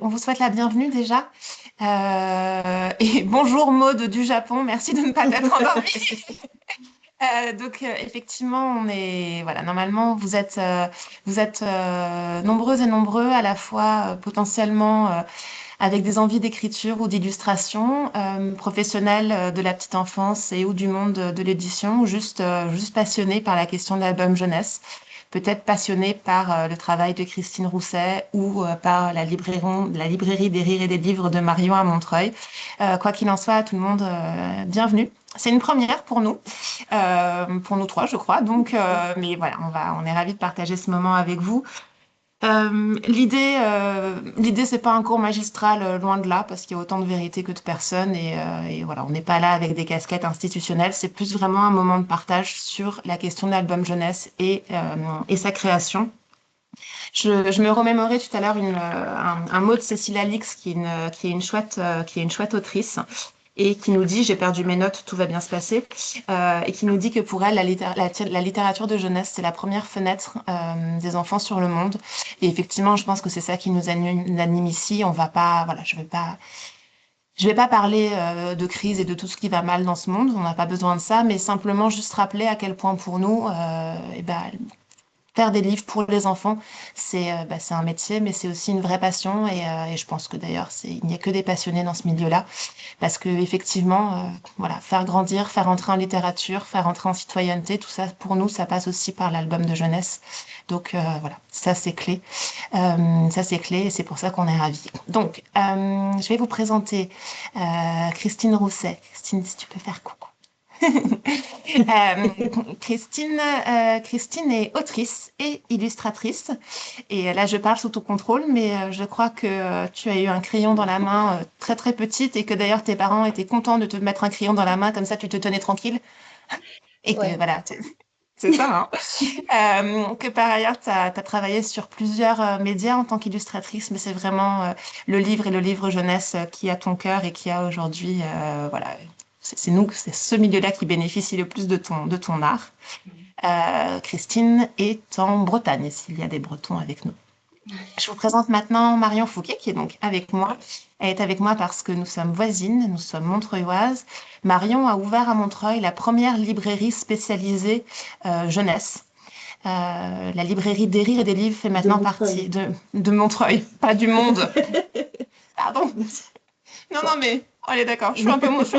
On vous souhaite la bienvenue déjà. Et bonjour Maud du Japon, merci de ne pas t'être endormie. Effectivement, voilà, normalement vous êtes nombreuses et nombreux à la fois potentiellement avec des envies d'écriture ou d'illustration, professionnels de la petite enfance et ou du monde de l'édition, ou juste passionnés par la question de l'album jeunesse, peut-être passionnés par le travail de Christine Rousset ou par la librairie des rires et des livres de Marion à Montreuil. Quoi qu'il en soit, à tout le monde, bienvenue. C'est une première pour nous trois, je crois. Mais voilà, on est ravis de partager ce moment avec vous. L'idée, c'est pas un cours magistral, loin de là, parce qu'il y a autant de vérité que de personnes, et voilà, on n'est pas là avec des casquettes institutionnelles. C'est plus vraiment un moment de partage sur la question de l'album jeunesse et sa création. Je me remémorais tout à l'heure un mot de Cécile Alix, qui est une chouette autrice, et qui nous dit, j'ai perdu mes notes, tout va bien se passer, et qui nous dit que pour elle, la littérature de jeunesse, c'est la première fenêtre des enfants sur le monde. Et effectivement, je pense que c'est ça qui nous anime ici. On va pas, voilà, je vais pas parler de crise et de tout ce qui va mal dans ce monde. On n'a pas besoin de ça, mais simplement juste rappeler à quel point pour nous, faire des livres pour les enfants, c'est un métier, mais c'est aussi une vraie passion. Et je pense que d'ailleurs, il n'y a que des passionnés dans ce milieu-là. Parce que effectivement, voilà, faire grandir, faire entrer en littérature, faire entrer en citoyenneté, tout ça, pour nous, ça passe aussi par l'album de jeunesse. Voilà, ça c'est clé. Ça c'est clé et c'est pour ça qu'on est ravis. Je vais vous présenter Christine Rousset. Christine, si tu peux faire coucou. Christine est autrice et illustratrice. Et là, je parle sous ton contrôle, mais je crois que tu as eu un crayon dans la main très très petite et que d'ailleurs tes parents étaient contents de te mettre un crayon dans la main, comme ça tu te tenais tranquille. Et que Ouais. voilà, c'est ça, hein. Que par ailleurs, tu as travaillé sur plusieurs médias en tant qu'illustratrice, mais c'est vraiment le livre et le livre jeunesse qui a ton cœur et qui a aujourd'hui, voilà, c'est ce milieu-là qui bénéficie le plus de ton art. Christine est en Bretagne, s'il y a des Bretons avec nous. Je vous présente maintenant Marion Fouquet, qui est donc avec moi. Elle est avec moi parce que nous sommes voisines, nous sommes montreuilloises. Marion a ouvert à Montreuil la première librairie spécialisée jeunesse. La librairie des rires et des livres fait De maintenant Montreuil. partie de Montreuil, pas du monde. Pardon. Non, non, Bon. mais on est d'accord. Je suis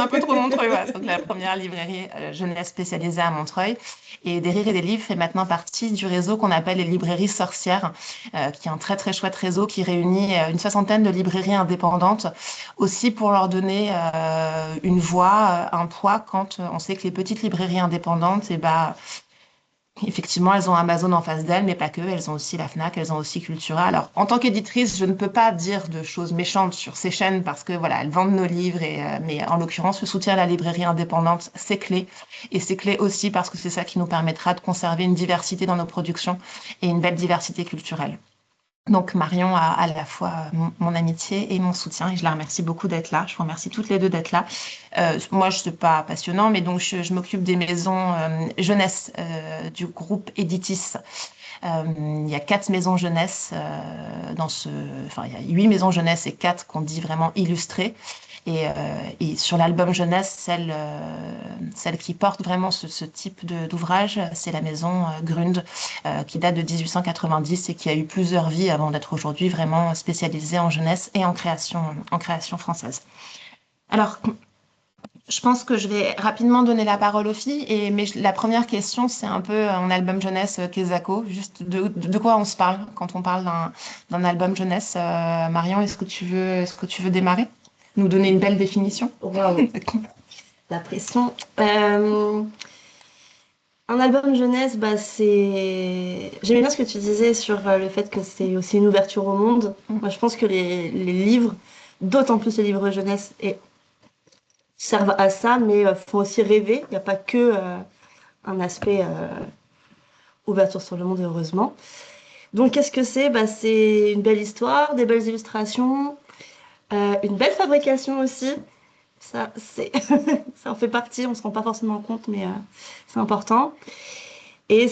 un peu trop montreuilloise. Donc, la première librairie jeunesse spécialisée à Montreuil. Et Des Rires et des Livres fait maintenant partie du réseau qu'on appelle les librairies sorcières, qui est un très, très chouette réseau qui réunit une soixantaine de librairies indépendantes, aussi pour leur donner une voix, un poids, quand on sait que les petites librairies indépendantes, effectivement, elles ont Amazon en face d'elles, mais pas que. Elles ont aussi la Fnac, elles ont aussi Cultura. Alors, en tant qu'éditrice, je ne peux pas dire de choses méchantes sur ces chaînes parce que voilà, elles vendent nos livres mais en l'occurrence, le soutien à la librairie indépendante, c'est clé. Et c'est clé aussi parce que c'est ça qui nous permettra de conserver une diversité dans nos productions et une belle diversité culturelle. Donc Marion a à la fois mon amitié et mon soutien et je la remercie beaucoup d'être là. Je vous remercie toutes les deux d'être là. Moi, je ne suis pas passionnant, mais donc je m'occupe des maisons jeunesse du groupe Editis. Il y a 4 maisons jeunesse enfin il y a 8 maisons jeunesse et 4 qu'on dit vraiment illustrées. Et sur l'album jeunesse, celle qui porte vraiment ce type d'ouvrage, c'est la maison Grund, qui date de 1890 et qui a eu plusieurs vies avant d'être aujourd'hui vraiment spécialisée en jeunesse et en création française. Alors, je pense que je vais rapidement donner la parole aux filles, mais la première question, c'est un peu un album jeunesse Kezako, juste de quoi on se parle quand on parle d'un album jeunesse. Marion, est-ce que tu veux démarrer? Nous donner une belle définition? Waouh, la pression. Un album jeunesse, bah c'est. J'aimais bien ce que tu disais sur le fait que c'est aussi une ouverture au monde. Moi, je pense que les livres, d'autant plus les livres jeunesse, servent à ça, mais font aussi rêver. Il n'y a pas que un aspect ouverture sur le monde, heureusement. Donc, qu'est-ce que c'est? Bah, c'est une belle histoire, des belles illustrations, une belle fabrication aussi. Ça, c'est, ça en fait partie, on se rend pas forcément compte, mais c'est important. Et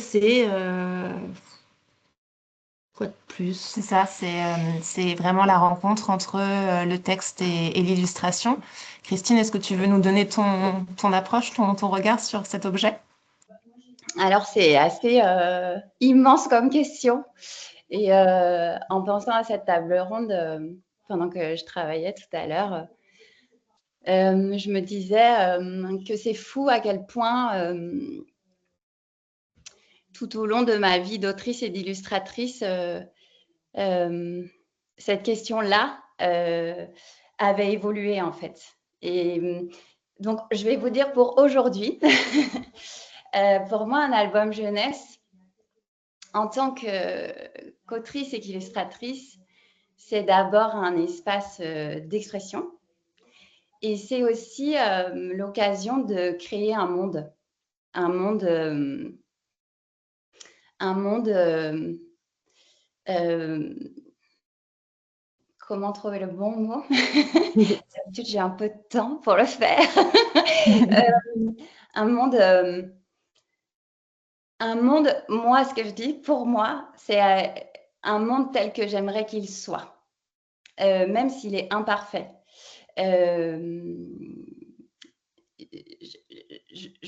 Quoi de plus? C'est ça, c'est vraiment la rencontre entre le texte et l'illustration. Christine, est-ce que tu veux nous donner ton approche, ton regard sur cet objet? Alors, c'est assez immense comme question. Et en pensant à cette table ronde, pendant que je travaillais tout à l'heure, je me disais que c'est fou à quel point, tout au long de ma vie d'autrice et d'illustratrice, cette question-là avait évolué en fait. Et donc, je vais vous dire pour aujourd'hui, pour moi, un album jeunesse, en tant qu'autrice et qu'illustratrice, c'est d'abord un espace d'expression et c'est aussi l'occasion de créer un monde, un monde, un monde comment trouver le bon mot? D'habitude, j'ai un peu de temps pour le faire. Un monde, moi, ce que je dis, pour moi, c'est un monde tel que j'aimerais qu'il soit, même s'il est imparfait. Je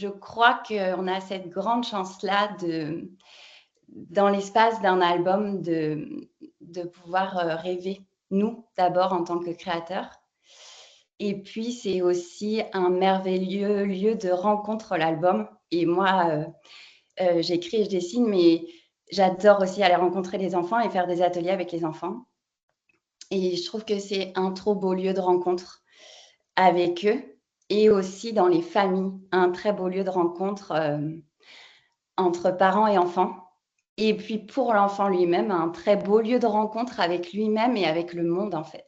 crois qu'on a cette grande chance-là dans l'espace d'un album, de pouvoir rêver, nous, d'abord en tant que créateurs. Et puis, c'est aussi un merveilleux lieu de rencontre, l'album. Et moi, j'écris et je dessine, mais j'adore aussi aller rencontrer les enfants et faire des ateliers avec les enfants. Et je trouve que c'est un trop beau lieu de rencontre avec eux et aussi dans les familles, un très beau lieu de rencontre entre parents et enfants. Et puis pour l'enfant lui-même, un très beau lieu de rencontre avec lui-même et avec le monde en fait.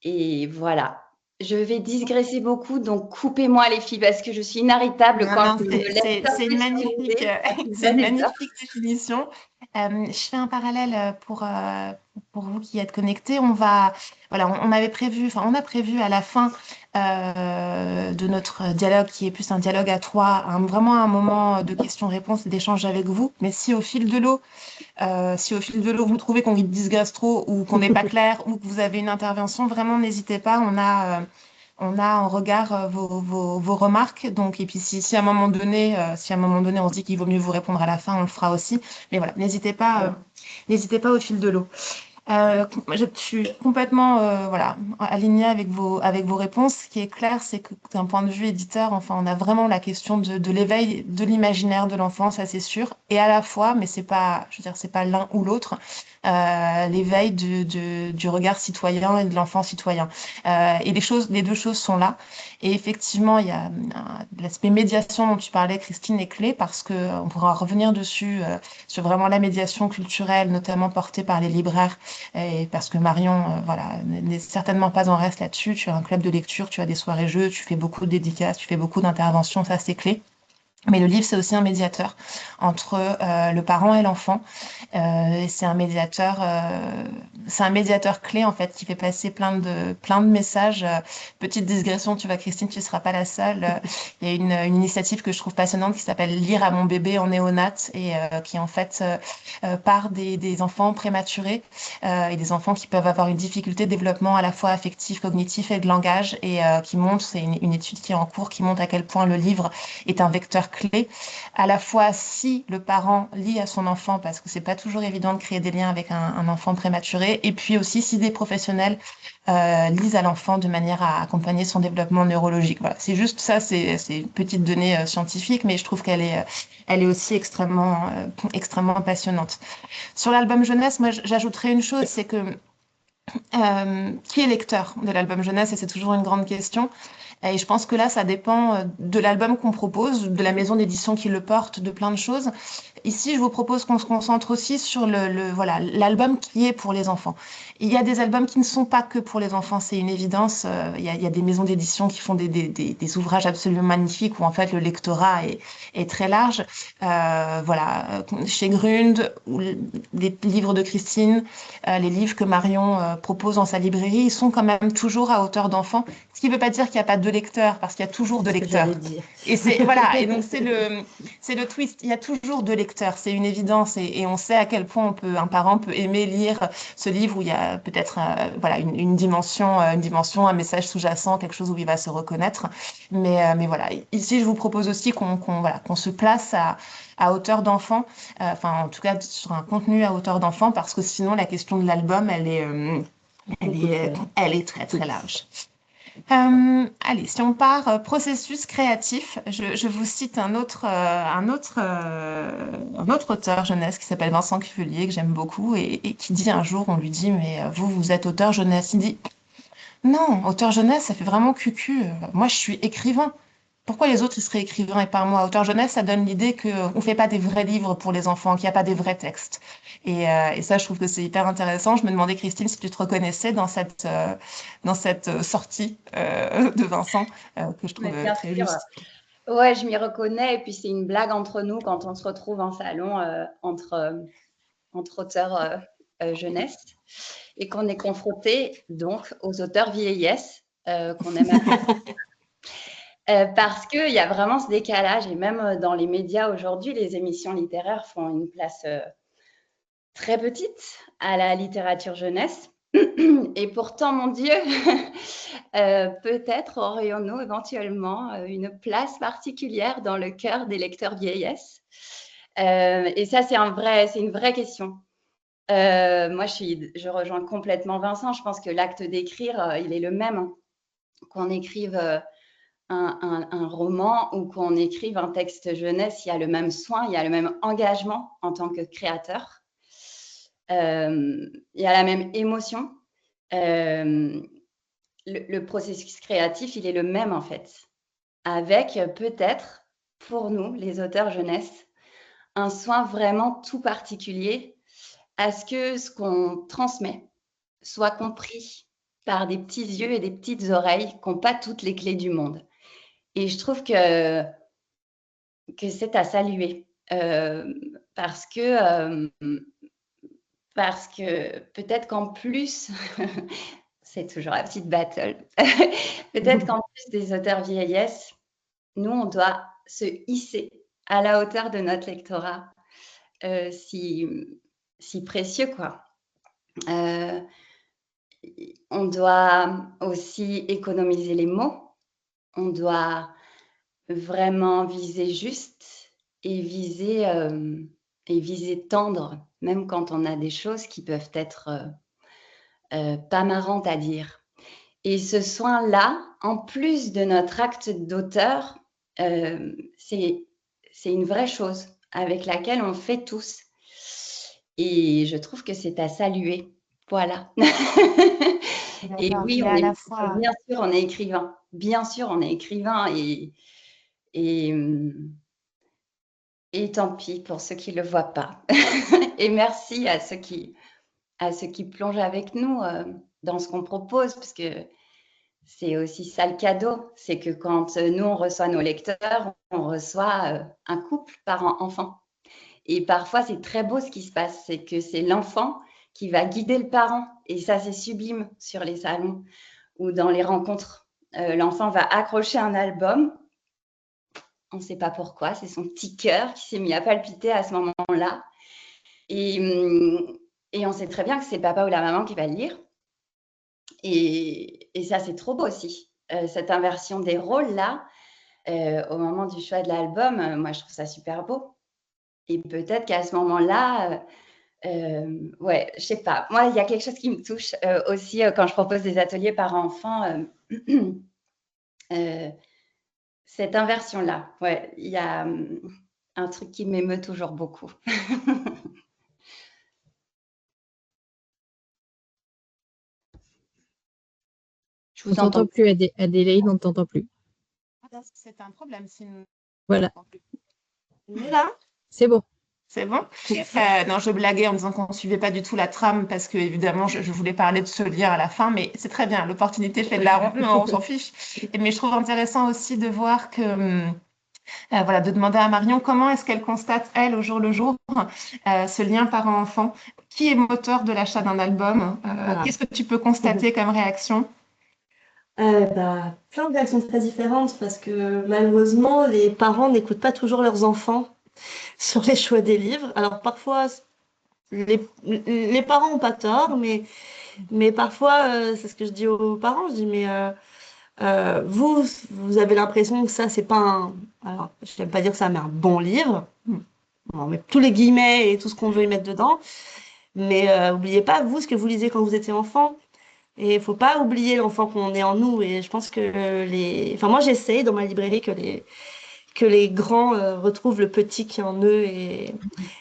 Et voilà. Je vais digresser beaucoup, donc coupez-moi les filles parce que je suis inarrêtable Non, quand non, je me laisse c'est une surprise sur magnifique, l'idée. c'est une magnifique définition. Je fais un parallèle pour vous qui êtes connectés. Voilà, on avait prévu, enfin, on a prévu à la fin de notre dialogue, qui est plus un dialogue à trois, vraiment un moment de questions-réponses et d'échanges avec vous. Mais si au fil de l'eau vous trouvez qu'on digresse trop ou qu'on n'est pas clair ou que vous avez une intervention, vraiment n'hésitez pas. On a en regard vos remarques. Donc, et puis si à un moment donné on se dit qu'il vaut mieux vous répondre à la fin, on le fera aussi. Mais voilà, n'hésitez pas au fil de l'eau. Je suis complètement voilà, alignée avec vos réponses. Ce qui est clair, c'est que d'un point de vue éditeur, enfin, on a vraiment la question de l'éveil de l'imaginaire de l'enfant, ça c'est sûr. Et à la fois, mais c'est pas, je veux dire, c'est pas l'un ou l'autre, l'éveil du regard citoyen et de l'enfant citoyen. Et les deux choses sont là. Et effectivement, il y a l'aspect médiation dont tu parlais, Christine, est clé parce que on pourra revenir dessus sur vraiment la médiation culturelle, notamment portée par les libraires et parce que Marion, voilà, n'est certainement pas en reste là-dessus. Tu as un club de lecture, tu as des soirées-jeux, tu fais beaucoup de dédicaces, tu fais beaucoup d'interventions, ça c'est clé. Mais le livre, c'est aussi un médiateur entre le parent et l'enfant. Et c'est un médiateur clé en fait qui fait passer plein de messages. Petite digression, tu vois, Christine, tu ne seras pas la seule. Il y a une initiative que je trouve passionnante qui s'appelle Lire à mon bébé en néonate et qui en fait part des enfants prématurés et des enfants qui peuvent avoir une difficulté de développement à la fois affectif, cognitif et de langage et qui montre, c'est une étude qui est en cours, qui montre à quel point le livre est un vecteur clé, à la fois si le parent lit à son enfant, parce que c'est pas toujours évident de créer des liens avec un enfant prématuré, et puis aussi si des professionnels lisent à l'enfant de manière à accompagner son développement neurologique. Voilà, c'est juste ça, c'est une petite donnée scientifique, mais je trouve elle est aussi extrêmement passionnante. Sur l'album jeunesse, moi j'ajouterais une chose, c'est que qui est lecteur de l'album jeunesse, et c'est toujours une grande question. Et je pense que là, ça dépend de l'album qu'on propose, de la maison d'édition qui le porte, de plein de choses. Ici, je vous propose qu'on se concentre aussi sur voilà, l'album qui est pour les enfants. Il y a des albums qui ne sont pas que pour les enfants, c'est une évidence. Il y a des maisons d'édition qui font des ouvrages absolument magnifiques où en fait le lectorat est très large. Voilà, chez Grund, ou les livres de Christine, les livres que Marion propose dans sa librairie, ils sont quand même toujours à hauteur d'enfant. Ce qui ne veut pas dire qu'il n'y a pas de lecteurs, parce qu'il y a toujours de lecteurs. Et voilà, et donc c'est le twist. Il y a toujours de lecteurs, c'est une évidence, et on sait à quel point un parent peut aimer lire ce livre où il y a peut-être voilà une dimension, un message sous-jacent, quelque chose où il va se reconnaître. Mais voilà, ici je vous propose aussi qu'on se place à hauteur d'enfant, enfin en tout cas sur un contenu à hauteur d'enfant, parce que sinon la question de l'album, elle est très très large. Allez, si on part processus créatif, je vous cite un autre auteur jeunesse qui s'appelle Vincent Cuvelier, que j'aime beaucoup, et qui dit un jour, on lui dit, mais vous êtes auteur jeunesse. Il dit, non, auteur jeunesse, ça fait vraiment cucu. Moi, je suis écrivain. Pourquoi les autres, ils seraient écrivains et pas moi? Auteur jeunesse, ça donne l'idée qu'on ne fait pas des vrais livres pour les enfants, qu'il n'y a pas des vrais textes. Et ça, je trouve que c'est hyper intéressant. Je me demandais, Christine, si tu te reconnaissais dans cette sortie de Vincent, que je trouve Bien très sûr. juste. Ouais, je m'y reconnais. Et puis, c'est une blague entre nous quand on se retrouve en salon entre auteurs jeunesse et qu'on est confronté donc aux auteurs vieillesse qu'on aime appeler. Parce qu'il y a vraiment ce décalage, et même dans les médias aujourd'hui, les émissions littéraires font une place très petite à la littérature jeunesse. Et pourtant, mon Dieu, peut-être aurions-nous éventuellement une place particulière dans le cœur des lecteurs vieillesse. Et ça, c'est une vraie question. Moi, je rejoins complètement Vincent. Je pense que l'acte d'écrire, il est le même, qu'on écrive un roman ou qu'on écrive un texte jeunesse. Il y a le même soin, il y a le même engagement en tant que créateur. Il y a la même émotion. Le processus créatif, il est le même en fait, avec peut-être pour nous, les auteurs jeunesse, un soin vraiment tout particulier à ce que ce qu'on transmet soit compris par des petits yeux et des petites oreilles qui n'ont pas toutes les clés du monde. Et je trouve que c'est à saluer parce que peut-être qu'en plus, c'est toujours la petite battle, peut-être qu'en plus des auteurs vieillesse, nous, on doit se hisser à la hauteur de notre lectorat si précieux, quoi. On doit aussi économiser les mots. On doit vraiment viser juste et viser tendre, même quand on a des choses qui peuvent être pas marrantes à dire. Et ce soin-là, en plus de notre acte d'auteur, c'est une vraie chose avec laquelle on fait tous. Et je trouve que c'est à saluer. Voilà. Et oui, bien sûr, on est écrivain. Bien sûr, on est écrivain et tant pis pour ceux qui ne le voient pas. Et merci à ceux qui plongent avec nous dans ce qu'on propose, parce que c'est aussi ça le cadeau. C'est que quand nous, on reçoit nos lecteurs, on reçoit un couple parent-enfant. Et parfois, c'est très beau ce qui se passe. C'est que c'est l'enfant qui va guider le parent. Et ça, c'est sublime sur les salons ou dans les rencontres. L'enfant va accrocher un album. On ne sait pas pourquoi. C'est son petit cœur qui s'est mis à palpiter à ce moment-là. Et on sait très bien que c'est le papa ou la maman qui va le lire. Et ça, c'est trop beau aussi. Cette inversion des rôles-là, au moment du choix de l'album, moi, je trouve ça super beau. Et peut-être qu'à ce moment-là, ouais, je sais pas. Moi, il y a quelque chose qui me touche aussi quand je propose des ateliers parents-enfants. Cette inversion-là, ouais, il y a un truc qui m'émeut toujours beaucoup. Je vous entends plus, Adélaïde, on ne t'entend plus. C'est un problème. Voilà. On est là? C'est bon. C'est bon? Non, je blaguais en disant qu'on ne suivait pas du tout la trame parce que, évidemment, je voulais parler de ce lire à la fin, mais c'est très bien. L'opportunité fait de la ronde, on s'en fiche. Mais je trouve intéressant aussi de voir que Voilà, de demander à Marion comment est-ce qu'elle constate, elle, au jour le jour, ce lien parent-enfant. Qui est moteur de l'achat d'un album? Voilà. Qu'est-ce que tu peux constater comme réaction? Plein de réactions très différentes parce que malheureusement, les parents n'écoutent pas toujours leurs enfants sur les choix des livres. Alors parfois, les parents n'ont pas tort, mais parfois, c'est ce que je dis aux parents, je dis, mais vous avez l'impression que ça, c'est pas un... Alors, je n'aime pas dire que ça, mais un bon livre. On met tous les guillemets et tout ce qu'on veut y mettre dedans. Mais oubliez pas, vous, ce que vous lisez quand vous étiez enfant. Et il faut pas oublier l'enfant qu'on est en nous. Et je pense que Enfin, moi, j'essaye dans ma librairie que les grands retrouvent le petit qui est en eux. Et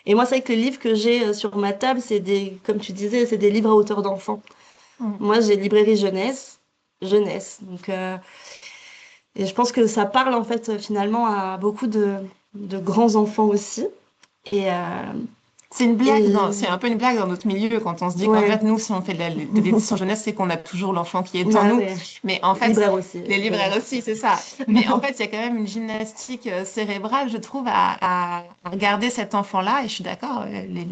moi, c'est vrai que les livres que j'ai sur ma table, c'est comme tu disais, c'est des livres à hauteur d'enfant. Moi, j'ai librairie jeunesse. Donc, et je pense que ça parle, en fait, finalement, à beaucoup de grands enfants aussi. Et, C'est une blague, et... c'est un peu une blague dans notre milieu quand on se dit qu'en Ouais. fait, nous, si on fait de l'édition jeunesse, c'est qu'on a toujours l'enfant qui est en Ah nous. ouais. Mais en fait, Libraire aussi. les libraires aussi, c'est ça. Mais en fait, il y a quand même une gymnastique cérébrale, je trouve, à regarder cet enfant-là. Et je suis d'accord,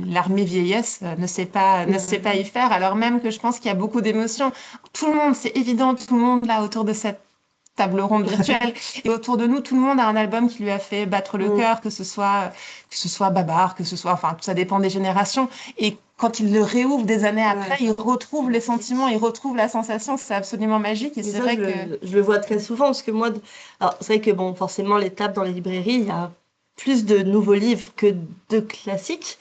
l'armée vieillesse ne sait pas y faire, alors même que je pense qu'il y a beaucoup d'émotions. Tout le monde, c'est évident, tout le monde là autour de cette table ronde virtuelle. Et autour de nous, tout le monde a un album qui lui a fait battre le cœur, que ce soit Babar, que ce soit, enfin, ça dépend des générations. Et quand il le réouvre des années après, il retrouve les sentiments, il retrouve la sensation. C'est absolument magique. Et Mais c'est ça, vrai que je le vois très souvent parce que moi, alors c'est vrai que bon, forcément, les tables dans les librairies, il y a plus de nouveaux livres que de classiques.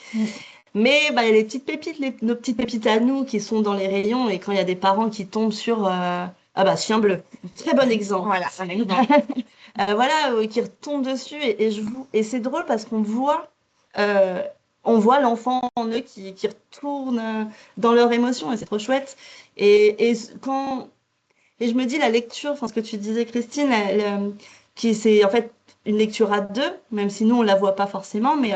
Mais bah, il y a les petites pépites, nos petites pépites à nous qui sont dans les rayons. Et quand il y a des parents qui tombent sur ah bah Chien bleu, très bon exemple. voilà, un exemple. Voilà, qui retombent dessus et c'est drôle parce euh, on voit l'enfant en eux qui retourne dans leur émotion et c'est trop chouette. Et quand et je me dis, la lecture, enfin, ce que tu disais, Christine, qui c'est en fait une lecture à deux, même si nous, on la voit pas forcément, mais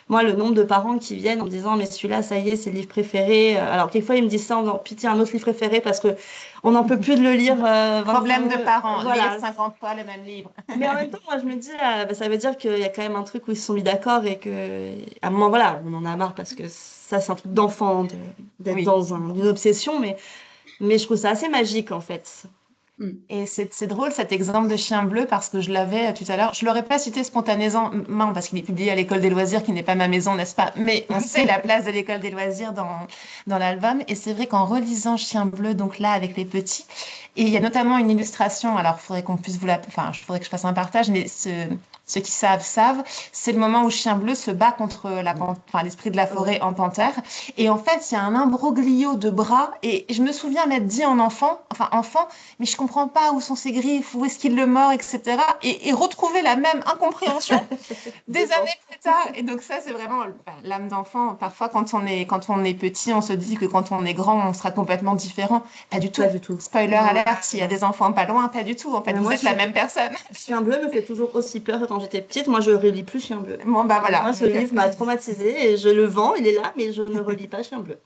moi, le nombre de parents qui viennent en me disant, mais celui-là, ça y est, c'est le livre préféré. Alors, quelquefois, ils me disent ça en disant, pitié, un autre livre préféré parce que on n'en peut plus de le lire. Problème de parents, Voilà. lire 50 fois le même livre. Mais en même temps, moi, je me dis, bah, ça veut dire qu'il y a quand même un truc où ils se sont mis d'accord et que, à un moment, voilà, on en a marre parce que ça, c'est un truc d'enfant, d'être Oui. dans une obsession, mais je trouve ça assez magique, en fait. Et c'est drôle cet exemple de Chien bleu parce que je l'avais tout à l'heure. Je l'aurais pas cité spontanément parce qu'il est publié à l'École des loisirs qui n'est pas ma maison, n'est-ce pas? Mais on sait la place de l'École des loisirs dans l'album. Et c'est vrai qu'en relisant Chien bleu, donc là avec les petits, et il y a notamment une illustration. Alors il faudrait qu'on puisse enfin, il faudrait que je fasse un partage, mais ceux qui savent, c'est le moment où Chien bleu se bat contre l'esprit de la forêt en panthère. Et en fait, il y a un imbroglio de bras. Et je me souviens m'être dit en enfant, mais je comprends pas où sont ses griffes, où est-ce qu'il le mord, etc. Et retrouver la même incompréhension des années plus tard. Et donc ça, c'est vraiment l'âme d'enfant. Parfois, quand on est petit, on se dit que quand on est grand, on sera complètement différent. Pas du tout. Pas du tout. Spoiler alert, s'il y a des enfants pas loin, pas du tout. En fait, vous êtes la même personne. Chien bleu me fait toujours aussi peur que quand j'étais petite. Moi, je ne relis plus Chien bleu. Bon, bah voilà. Moi, ce livre m'a traumatisée et je le vends, il est là, mais je ne relis pas Chien bleu.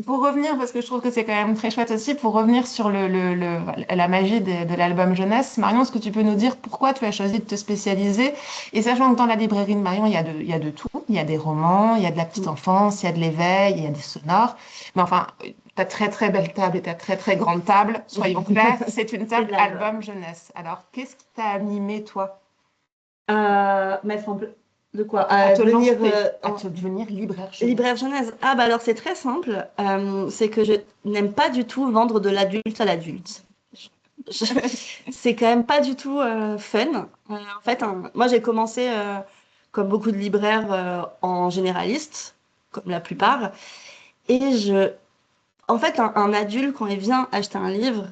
Pour revenir, parce que je trouve que c'est quand même très chouette aussi, pour revenir sur la magie de l'album jeunesse, Marion, est-ce que tu peux nous dire pourquoi tu as choisi de te spécialiser? Et sachant que dans la librairie de Marion, il y a de tout. Il y a des romans, il y a de la petite enfance, il y a de l'éveil, il y a des sonores. Mais enfin, ta très très belle table et ta très très grande table, soyons clairs, c'est une table album jeunesse. Alors, qu'est-ce qui t'a animé, toi? Mettre en de quoi À te devenir, devenir libraire jeunesse. libraire jeunesse. Ah bah alors c'est très simple. C'est que je n'aime pas du tout vendre de l'adulte à l'adulte. C'est quand même pas du tout fun. En fait, moi j'ai commencé comme beaucoup de libraires en généraliste, comme la plupart. Et en fait, un adulte quand il vient acheter un livre,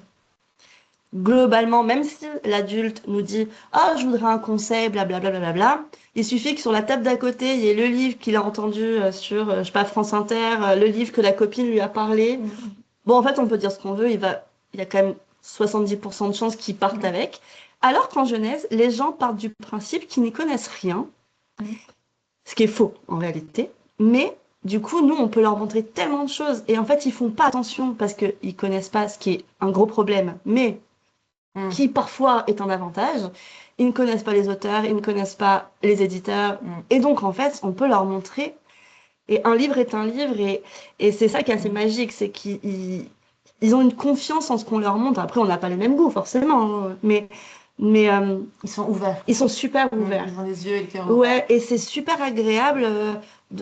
globalement, même si l'adulte nous dit «Ah, je voudrais un conseil, blablabla, blablabla», il suffit que sur la table d'à côté, il y ait le livre qu'il a entendu sur, je sais pas, France Inter, le livre que la copine lui a parlé. Bon, en fait, on peut dire ce qu'on veut, il y a quand même 70% de chances qu'ils partent avec. Alors qu'en Genèse, les gens partent du principe qu'ils n'y connaissent rien, ce qui est faux en réalité. Mais du coup, nous, on peut leur montrer tellement de choses. Et en fait, ils font pas attention parce qu'ils ne connaissent pas, ce qui est un gros problème. Mais qui parfois est un avantage. ils ne connaissent pas les auteurs, ils ne connaissent pas les éditeurs. Et donc, en fait, on peut leur montrer. Et un livre est un livre. Et c'est ça qui est assez magique, c'est qu'ils ont une confiance en ce qu'on leur montre. Après, on n'a pas le même goût, forcément. Mais ils sont ouverts. Ils sont super ouverts. Ils ont les yeux et le cœur. Ouais, et c'est super agréable.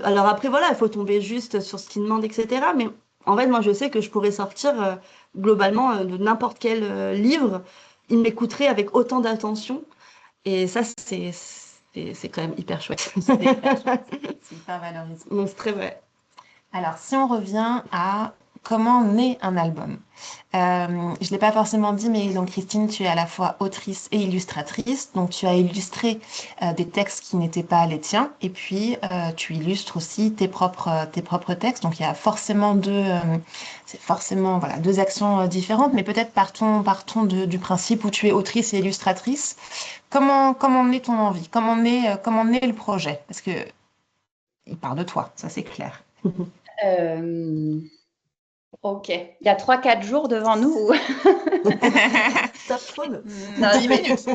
Alors après, voilà, il faut tomber juste sur ce qu'ils demandent, etc. Mais en fait, moi, je sais que je pourrais sortir globalement de n'importe quel livre. Ils m'écouteraient avec autant d'attention. Et ça, c'est quand même hyper chouette. C'est hyper valorisant. Donc, c'est très vrai. Alors, si on revient à comment naît un album. Je ne l'ai pas forcément dit, mais donc Christine, tu es à la fois autrice et illustratrice. Donc, tu as illustré des textes qui n'étaient pas les tiens. Et puis, tu illustres aussi tes propres textes. Donc, il y a forcément deux actions différentes. Mais peut-être partons du principe où tu es autrice et illustratrice. Comment naît ton envie? Comment naît le projet? Parce que il part de toi, ça c'est clair. Ok, il y a 3-4 jours devant nous. Top chrono. 10 minutes.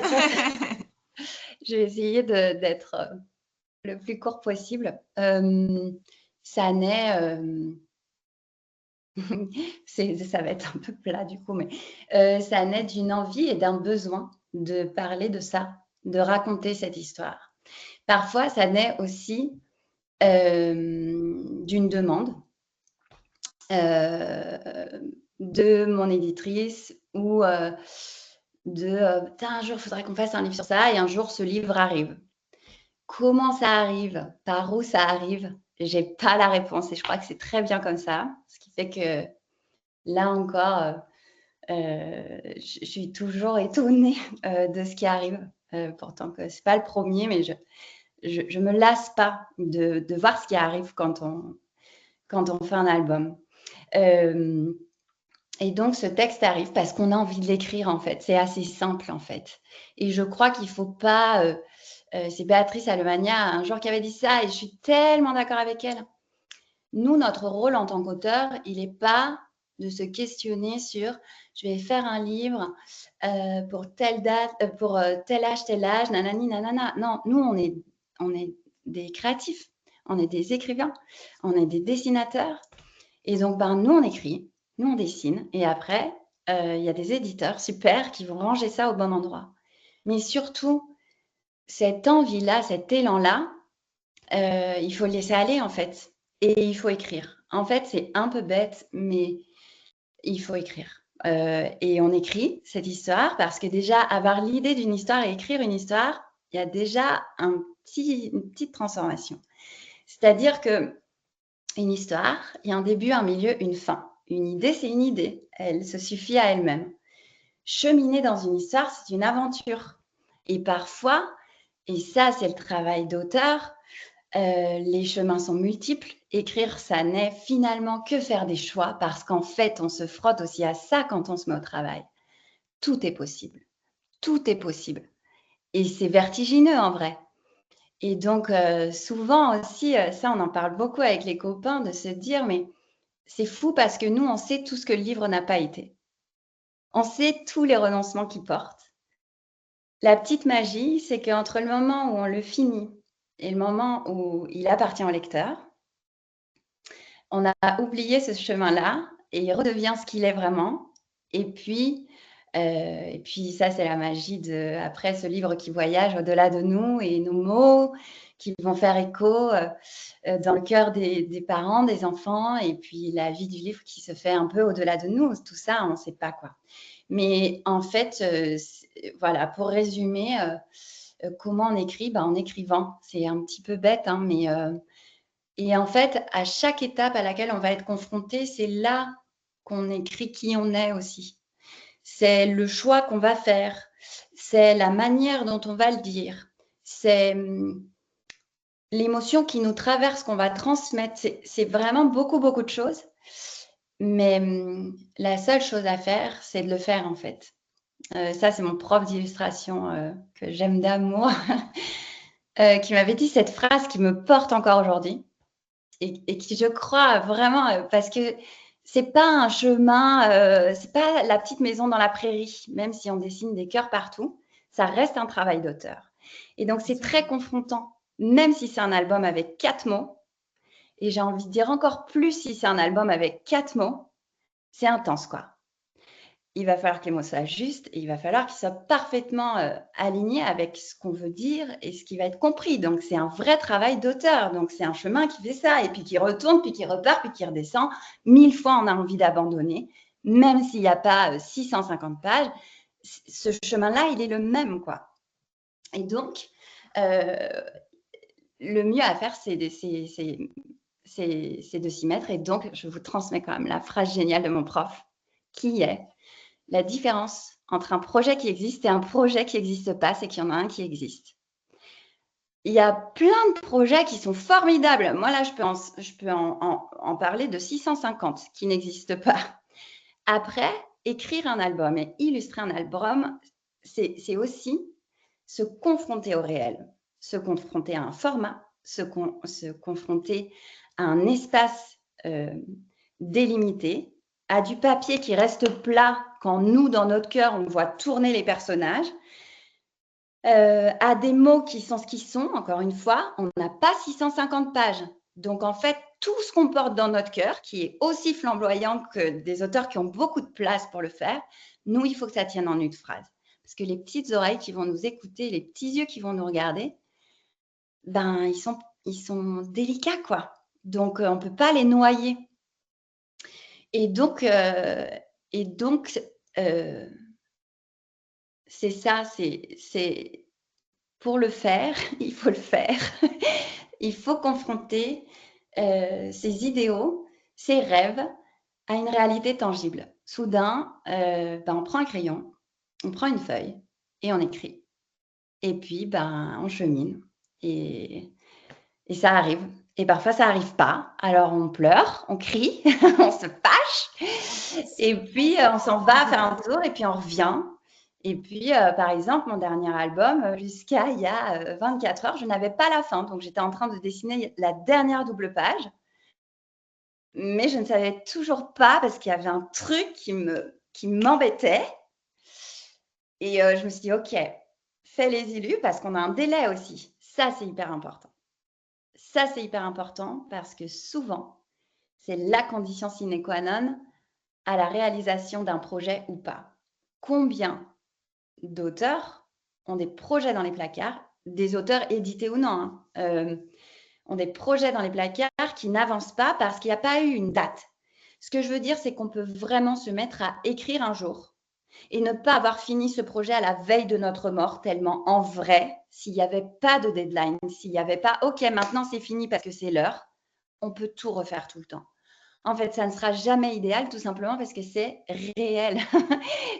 Je vais essayer d'être le plus court possible. Ça naît, ça va être un peu plat du coup, mais ça naît d'une envie et d'un besoin de parler de ça, de raconter cette histoire. Parfois, ça naît aussi d'une demande de mon éditrice ou un jour, il faudrait qu'on fasse un livre sur ça, et un jour, ce livre arrive. Comment ça arrive? Par où ça arrive? J'ai pas la réponse et je crois que c'est très bien comme ça, ce qui fait que là encore, je suis toujours étonnée de ce qui arrive, pourtant que c'est pas le premier, mais je me lasse pas de voir ce qui arrive quand on fait un album. Et donc, ce texte arrive parce qu'on a envie de l'écrire, en fait. C'est assez simple, en fait. Et je crois qu'il ne faut pas... c'est Béatrice Alemagna, un jour, qui avait dit ça, et je suis tellement d'accord avec elle. Nous, notre rôle en tant qu'auteur, il n'est pas de se questionner sur « je vais faire un livre pour telle date, pour tel âge, nanani, nanana ». Non, nous, on est des créatifs, on est des écrivains, on est des dessinateurs. Et donc, nous, on écrit, nous, on dessine. Et après, il y a des éditeurs super qui vont ranger ça au bon endroit. Mais surtout, cette envie-là, cet élan-là, il faut le laisser aller, en fait. Et il faut écrire. En fait, c'est un peu bête, mais il faut écrire. Et on écrit cette histoire parce que déjà, avoir l'idée d'une histoire et écrire une histoire, il y a déjà une petite transformation. C'est-à-dire que une histoire, il y a un début, un milieu, une fin. Une idée, c'est une idée. Elle se suffit à elle-même. Cheminer dans une histoire, c'est une aventure. Et parfois, et ça, c'est le travail d'auteur, les chemins sont multiples. Écrire, ça n'est finalement que faire des choix parce qu'en fait, on se frotte aussi à ça quand on se met au travail. Tout est possible. Tout est possible. Et c'est vertigineux en vrai. Et donc, souvent aussi, ça, on en parle beaucoup avec les copains, de se dire, mais c'est fou parce que nous, on sait tout ce que le livre n'a pas été. On sait tous les renoncements qu'il porte. La petite magie, c'est qu'entre le moment où on le finit et le moment où il appartient au lecteur, on a oublié ce chemin-là et il redevient ce qu'il est vraiment. Et puis ça, c'est la magie de, après, ce livre qui voyage au-delà de nous et nos mots qui vont faire écho dans le cœur des parents, des enfants, et puis la vie du livre qui se fait un peu au-delà de nous. Tout ça, on ne sait pas quoi. Mais en fait, voilà, pour résumer, comment on écrit? En écrivant. C'est un petit peu bête, hein, mais... et en fait, à chaque étape à laquelle on va être confronté, c'est là qu'on écrit qui on est aussi. C'est le choix qu'on va faire, c'est la manière dont on va le dire, c'est l'émotion qui nous traverse, qu'on va transmettre. C'est vraiment beaucoup, beaucoup de choses. Mais la seule chose à faire, c'est de le faire, en fait. Ça, c'est mon prof d'illustration que j'aime d'amour, qui m'avait dit cette phrase qui me porte encore aujourd'hui et qui, je crois, vraiment, parce que c'est pas un chemin, c'est pas la petite maison dans la prairie, même si on dessine des cœurs partout. Ça reste un travail d'auteur. Et donc, c'est très confrontant, même si c'est un album avec 4 mots. Et j'ai envie de dire encore plus si c'est un album avec 4 mots, c'est intense, quoi. Il va falloir que les mots soient justes et il va falloir qu'ils soient parfaitement alignés avec ce qu'on veut dire et ce qui va être compris. Donc, c'est un vrai travail d'auteur. Donc, c'est un chemin qui fait ça et puis qui retourne, puis qui repart, puis qui redescend. 1000 fois, on a envie d'abandonner, même s'il n'y a pas 650 pages. Ce chemin-là, il est le même, quoi. Et donc, le mieux à faire, c'est de s'y mettre. Et donc, je vous transmets quand même la phrase géniale de mon prof, qui est la différence entre un projet qui existe et un projet qui n'existe pas, c'est qu'il y en a un qui existe. Il y a plein de projets qui sont formidables. Moi, là, je peux en parler de 650 qui n'existent pas. Après, écrire un album et illustrer un album, c'est aussi se confronter au réel, se confronter à un format, se confronter à un espace délimité, à du papier qui reste plat quand nous, dans notre cœur, on voit tourner les personnages, à des mots qui sont ce qu'ils sont. Encore une fois, on n'a pas 650 pages. Donc, en fait, tout ce qu'on porte dans notre cœur, qui est aussi flamboyant que des auteurs qui ont beaucoup de place pour le faire, nous, il faut que ça tienne en une phrase. Parce que les petites oreilles qui vont nous écouter, les petits yeux qui vont nous regarder, ben, ils sont délicats, quoi. Donc, on ne peut pas les noyer. Et donc, c'est ça, c'est pour le faire, il faut le faire. Il faut confronter ses idéaux, ses rêves à une réalité tangible. Soudain, on prend un crayon, on prend une feuille et on écrit. Et puis, on chemine et ça arrive. Et parfois, ça n'arrive pas. Alors, on pleure, on crie, on se fâche. Et puis, on s'en va faire un tour et puis on revient. Et puis, par exemple, mon dernier album, jusqu'à il y a 24 heures, je n'avais pas la fin. Donc, j'étais en train de dessiner la dernière double page. Mais je ne savais toujours pas parce qu'il y avait un truc qui m'embêtait. Et je me suis dit, OK, fais les illus parce qu'on a un délai aussi. Ça, c'est hyper important. Ça, c'est hyper important parce que souvent, c'est la condition sine qua non à la réalisation d'un projet ou pas. Combien d'auteurs ont des projets dans les placards, des auteurs édités ou non, ont des projets dans les placards qui n'avancent pas parce qu'il n'y a pas eu une date. Ce que je veux dire, c'est qu'on peut vraiment se mettre à écrire un jour et ne pas avoir fini ce projet à la veille de notre mort, tellement en vrai, s'il n'y avait pas de deadline, s'il n'y avait pas « ok, maintenant c'est fini parce que c'est l'heure », on peut tout refaire tout le temps. En fait, ça ne sera jamais idéal, tout simplement parce que c'est réel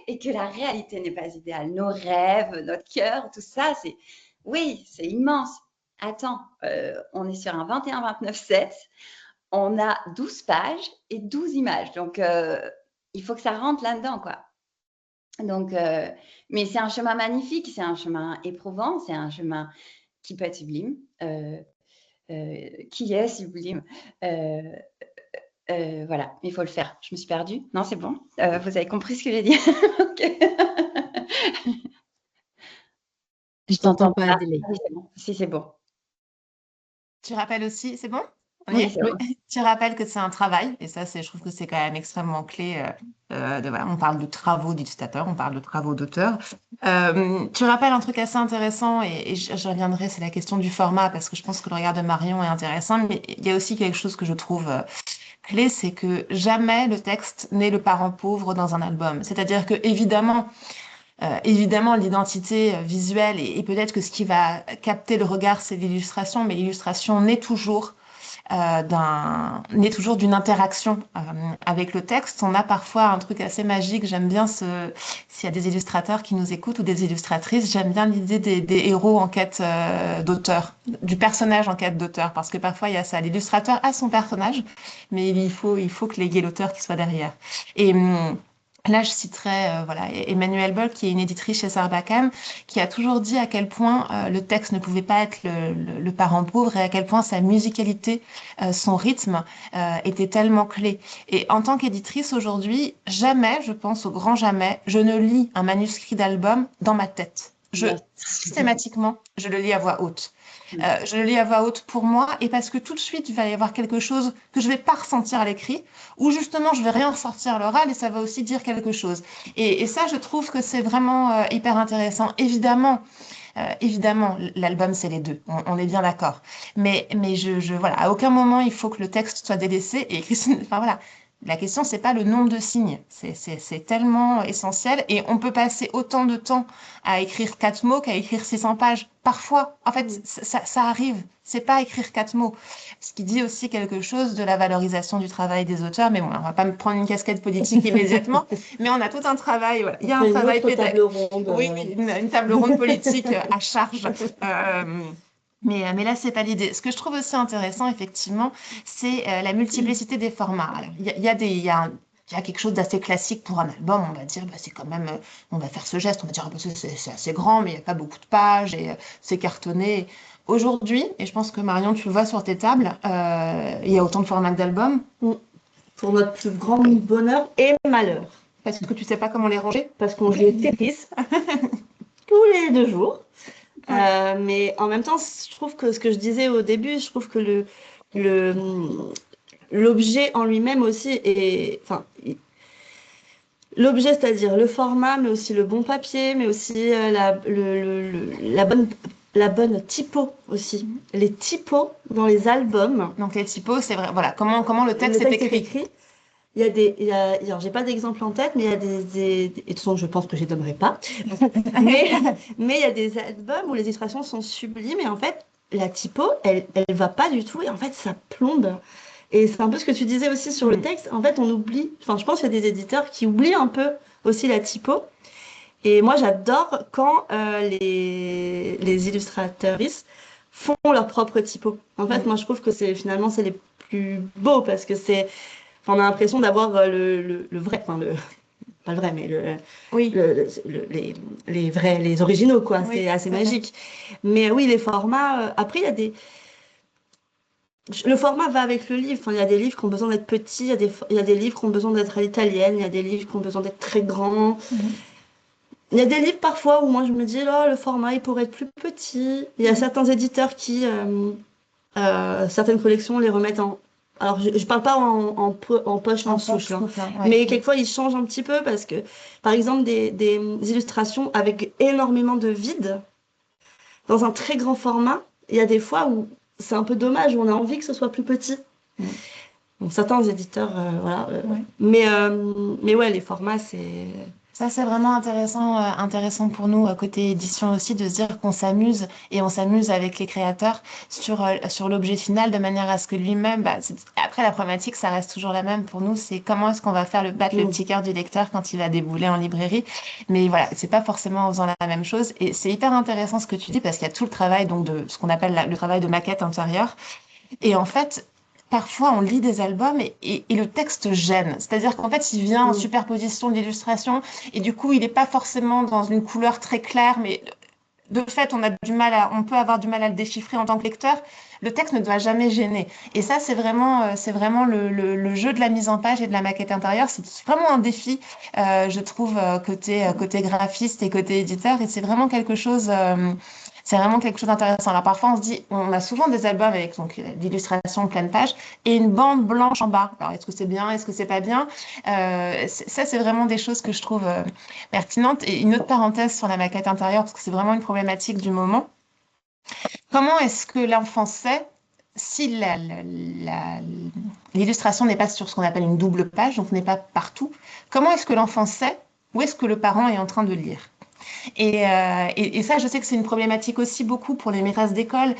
et que la réalité n'est pas idéale. Nos rêves, notre cœur, tout ça, oui, c'est immense. Attends, on est sur un 21-29-7, on a 12 pages et 12 images. Donc, il faut que ça rentre là-dedans, quoi. Donc, mais c'est un chemin magnifique, c'est un chemin éprouvant, c'est un chemin qui peut être sublime, qui est sublime. Voilà, il faut le faire. Je me suis perdue. Non, c'est bon. Vous avez compris ce que j'ai dit. Okay. Je t'entends pas, Adélie. C'est bon. Si, c'est bon. Tu rappelles aussi, c'est bon? Oui, c'est bon. Tu rappelles que c'est un travail, et ça, je trouve que c'est quand même extrêmement clé. Voilà, on parle de travaux d'illustrateur, on parle de travaux d'auteur. Tu rappelles un truc assez intéressant, et je reviendrai, c'est la question du format, parce que je pense que le regard de Marion est intéressant, mais il y a aussi quelque chose que je trouve clé, c'est que jamais le texte n'est le parent pauvre dans un album. C'est-à-dire que, évidemment, l'identité visuelle et peut-être que ce qui va capter le regard, c'est l'illustration, mais l'illustration naît toujours d'une interaction avec le texte. On a parfois un truc assez magique. J'aime bien s'il y a des illustrateurs qui nous écoutent ou des illustratrices, j'aime bien l'idée des héros en quête d'auteur, du personnage en quête d'auteur, parce que parfois il y a ça. L'illustrateur a son personnage, mais il faut qu'il y ait l'auteur qui soit derrière. Et là, je citerai Emmanuelle Boll, qui est une éditrice chez Sarbacane, qui a toujours dit à quel point le texte ne pouvait pas être le parent pauvre et à quel point sa musicalité, son rythme était tellement clé. Et en tant qu'éditrice aujourd'hui, jamais, je pense au grand jamais, je ne lis un manuscrit d'album dans ma tête. Systématiquement, je le lis à voix haute. Je le lis à voix haute pour moi et parce que tout de suite, il va y avoir quelque chose que je ne vais pas ressentir à l'écrit ou justement, je ne vais rien ressortir à l'oral et ça va aussi dire quelque chose. Et ça, je trouve que c'est vraiment hyper intéressant. Évidemment, l'album, c'est les deux. On est bien d'accord. Mais voilà, à aucun moment, il faut que le texte soit délaissé. Et Christine, enfin voilà, la question, c'est pas le nombre de signes. C'est tellement essentiel. Et on peut passer autant de temps à écrire 4 mots qu'à écrire 600 pages. Parfois, en fait, ça arrive. C'est pas écrire 4 mots. Ce qui dit aussi quelque chose de la valorisation du travail des auteurs. Mais bon, on va pas me prendre une casquette politique immédiatement. Mais on a tout un travail. Voilà. Il y a un travail table ronde. Oui, une table ronde politique à charge. Mais là, c'est pas l'idée. Ce que je trouve aussi intéressant, effectivement, c'est la multiplicité des formats. Alors, il y a quelque chose d'assez classique pour un album. On va dire, bah, c'est quand même, on va faire ce geste, on va dire, ah, bah, c'est assez grand, mais il n'y a pas beaucoup de pages et c'est cartonné. Aujourd'hui, et je pense que Marion, tu le vois sur tes tables, il y a autant de formats que d'albums. Pour notre plus grand bonheur et malheur. Parce que tu sais pas comment les ranger. Parce qu'on joue au Tetris tous les 2 jours. Mais en même temps, je trouve que ce que je disais au début, je trouve que l'objet en lui-même aussi est... Enfin, l'objet, c'est-à-dire le format, mais aussi le bon papier, mais aussi la bonne typo aussi. Les typos dans les albums. Donc les typos, c'est vrai. Voilà, comment le texte est écrit. Alors, j'ai pas d'exemple en tête, mais il y a et de toute façon, je pense que je les donnerai pas. mais il y a des albums où les illustrations sont sublimes et en fait, la typo, elle va pas du tout et en fait, ça plombe. Et c'est un peu ce que tu disais aussi sur le texte. En fait, on oublie. Enfin, je pense qu'il y a des éditeurs qui oublient un peu aussi la typo. Et moi, j'adore quand les illustrateuristes font leur propre typo. En fait, moi, je trouve que finalement, c'est les plus beaux parce que on a l'impression d'avoir le vrai, enfin pas le vrai, mais Oui. les originaux, quoi. Oui, c'est assez c'est magique. Mais oui, les formats. Après, il y a le format va avec le livre. Enfin, il y a des livres qui ont besoin d'être petits, il y a des livres qui ont besoin d'être à l'italienne, il y a des livres qui ont besoin d'être très grands. Il y a des livres parfois où moi je me dis, là, le format il pourrait être plus petit. Il y a certains éditeurs qui, certaines collections les remettent en. Alors, je parle pas en poche, en souche, hein. Mais quelquefois ils changent un petit peu parce que, par exemple, des illustrations avec énormément de vide dans un très grand format, il y a des fois où c'est un peu dommage, où on a envie que ce soit plus petit. Donc, certains éditeurs, voilà. Mais ouais, les formats, c'est. Ça, c'est vraiment intéressant pour nous, côté édition aussi, de se dire qu'on s'amuse et on s'amuse avec les créateurs sur l'objet final de manière à ce que lui-même, bah, après la problématique, ça reste toujours la même pour nous, c'est comment est-ce qu'on va faire battre le petit cœur du lecteur quand il va débouler en librairie. Mais voilà, c'est pas forcément en faisant la même chose. Et c'est hyper intéressant ce que tu dis parce qu'il y a tout le travail donc, de ce qu'on appelle le travail de maquette intérieure. Et en fait, parfois, on lit des albums et le texte gêne. C'est-à-dire qu'en fait, il vient en superposition d'illustrations et du coup, il n'est pas forcément dans une couleur très claire, mais de fait, on peut avoir du mal à le déchiffrer en tant que lecteur. Le texte ne doit jamais gêner. Et ça, c'est vraiment le jeu de la mise en page et de la maquette intérieure. C'est vraiment un défi, je trouve, côté graphiste et côté éditeur. Et c'est vraiment quelque chose. C'est vraiment quelque chose d'intéressant. Alors parfois, on se dit, on a souvent des albums avec d'illustrations pleine page et une bande blanche en bas. Alors, est-ce que c'est bien, est-ce que c'est pas bien? Ça, c'est vraiment des choses que je trouve pertinentes. Et une autre parenthèse sur la maquette intérieure, parce que c'est vraiment une problématique du moment. Comment est-ce que l'enfant sait si l'illustration n'est pas sur ce qu'on appelle une double page, donc n'est pas partout? Comment est-ce que l'enfant sait où est-ce que le parent est en train de lire? Et ça, je sais que c'est une problématique aussi beaucoup pour les maîtresses d'école,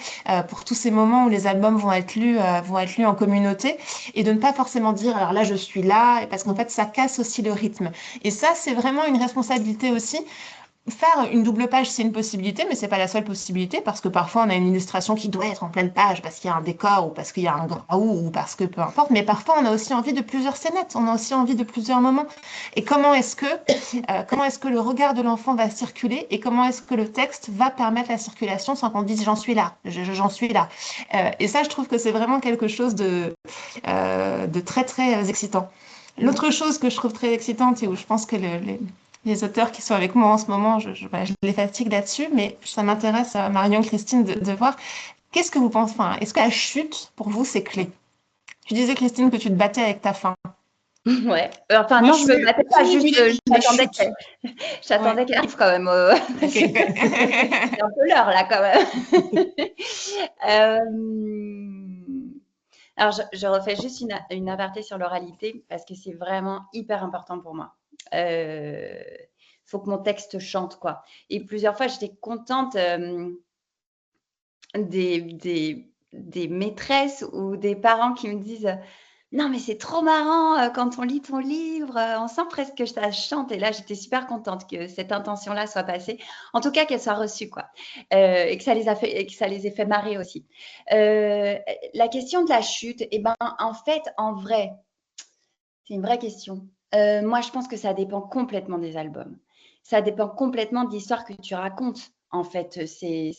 pour tous ces moments où les albums vont être lus en communauté, et de ne pas forcément dire, alors là, je suis là, parce qu'en fait, ça casse aussi le rythme. Et ça, c'est vraiment une responsabilité aussi. Faire une double page, c'est une possibilité, mais c'est pas la seule possibilité parce que parfois on a une illustration qui doit être en pleine page parce qu'il y a un décor ou parce qu'il y a un graou ou parce que peu importe. Mais parfois on a aussi envie de plusieurs scénettes, on a aussi envie de plusieurs moments. Et comment est-ce que le regard de l'enfant va circuler et comment est-ce que le texte va permettre la circulation sans qu'on dise j'en suis là, j'en suis là. Et ça, je trouve que c'est vraiment quelque chose de très très excitant. L'autre chose que je trouve très excitante et où je pense que Les auteurs qui sont avec moi en ce moment, voilà, je les fatigue là-dessus, mais ça m'intéresse, Marion, Christine, de voir qu'est-ce que vous pensez, enfin, est-ce que la chute, pour vous, c'est clé? Tu disais, Christine, que tu te battais avec ta faim. Ouais. Enfin, Moi, non, je je me suis battais pas, juste privilégiée de chute. Ouais. j'attendais qu'elle arrive quand même. Ok. C'est un peu l'heure là quand même. Alors, je refais juste une aparté sur l'oralité parce que c'est vraiment hyper important pour moi. Faut que mon texte chante, quoi. Et plusieurs fois, j'étais contente des maîtresses ou des parents qui me disent non, mais c'est trop marrant quand on lit ton livre, on sent presque que ça chante. Et là, j'étais super contente que cette intention-là soit passée. En tout cas, qu'elle soit reçue, quoi. Et que ça les a fait, et que ça les ait fait marrer aussi. La question de la chute, eh ben, en fait, en vrai, c'est une vraie question. Moi, je pense que ça dépend complètement des albums. Ça dépend complètement de l'histoire que tu racontes. En fait, c'est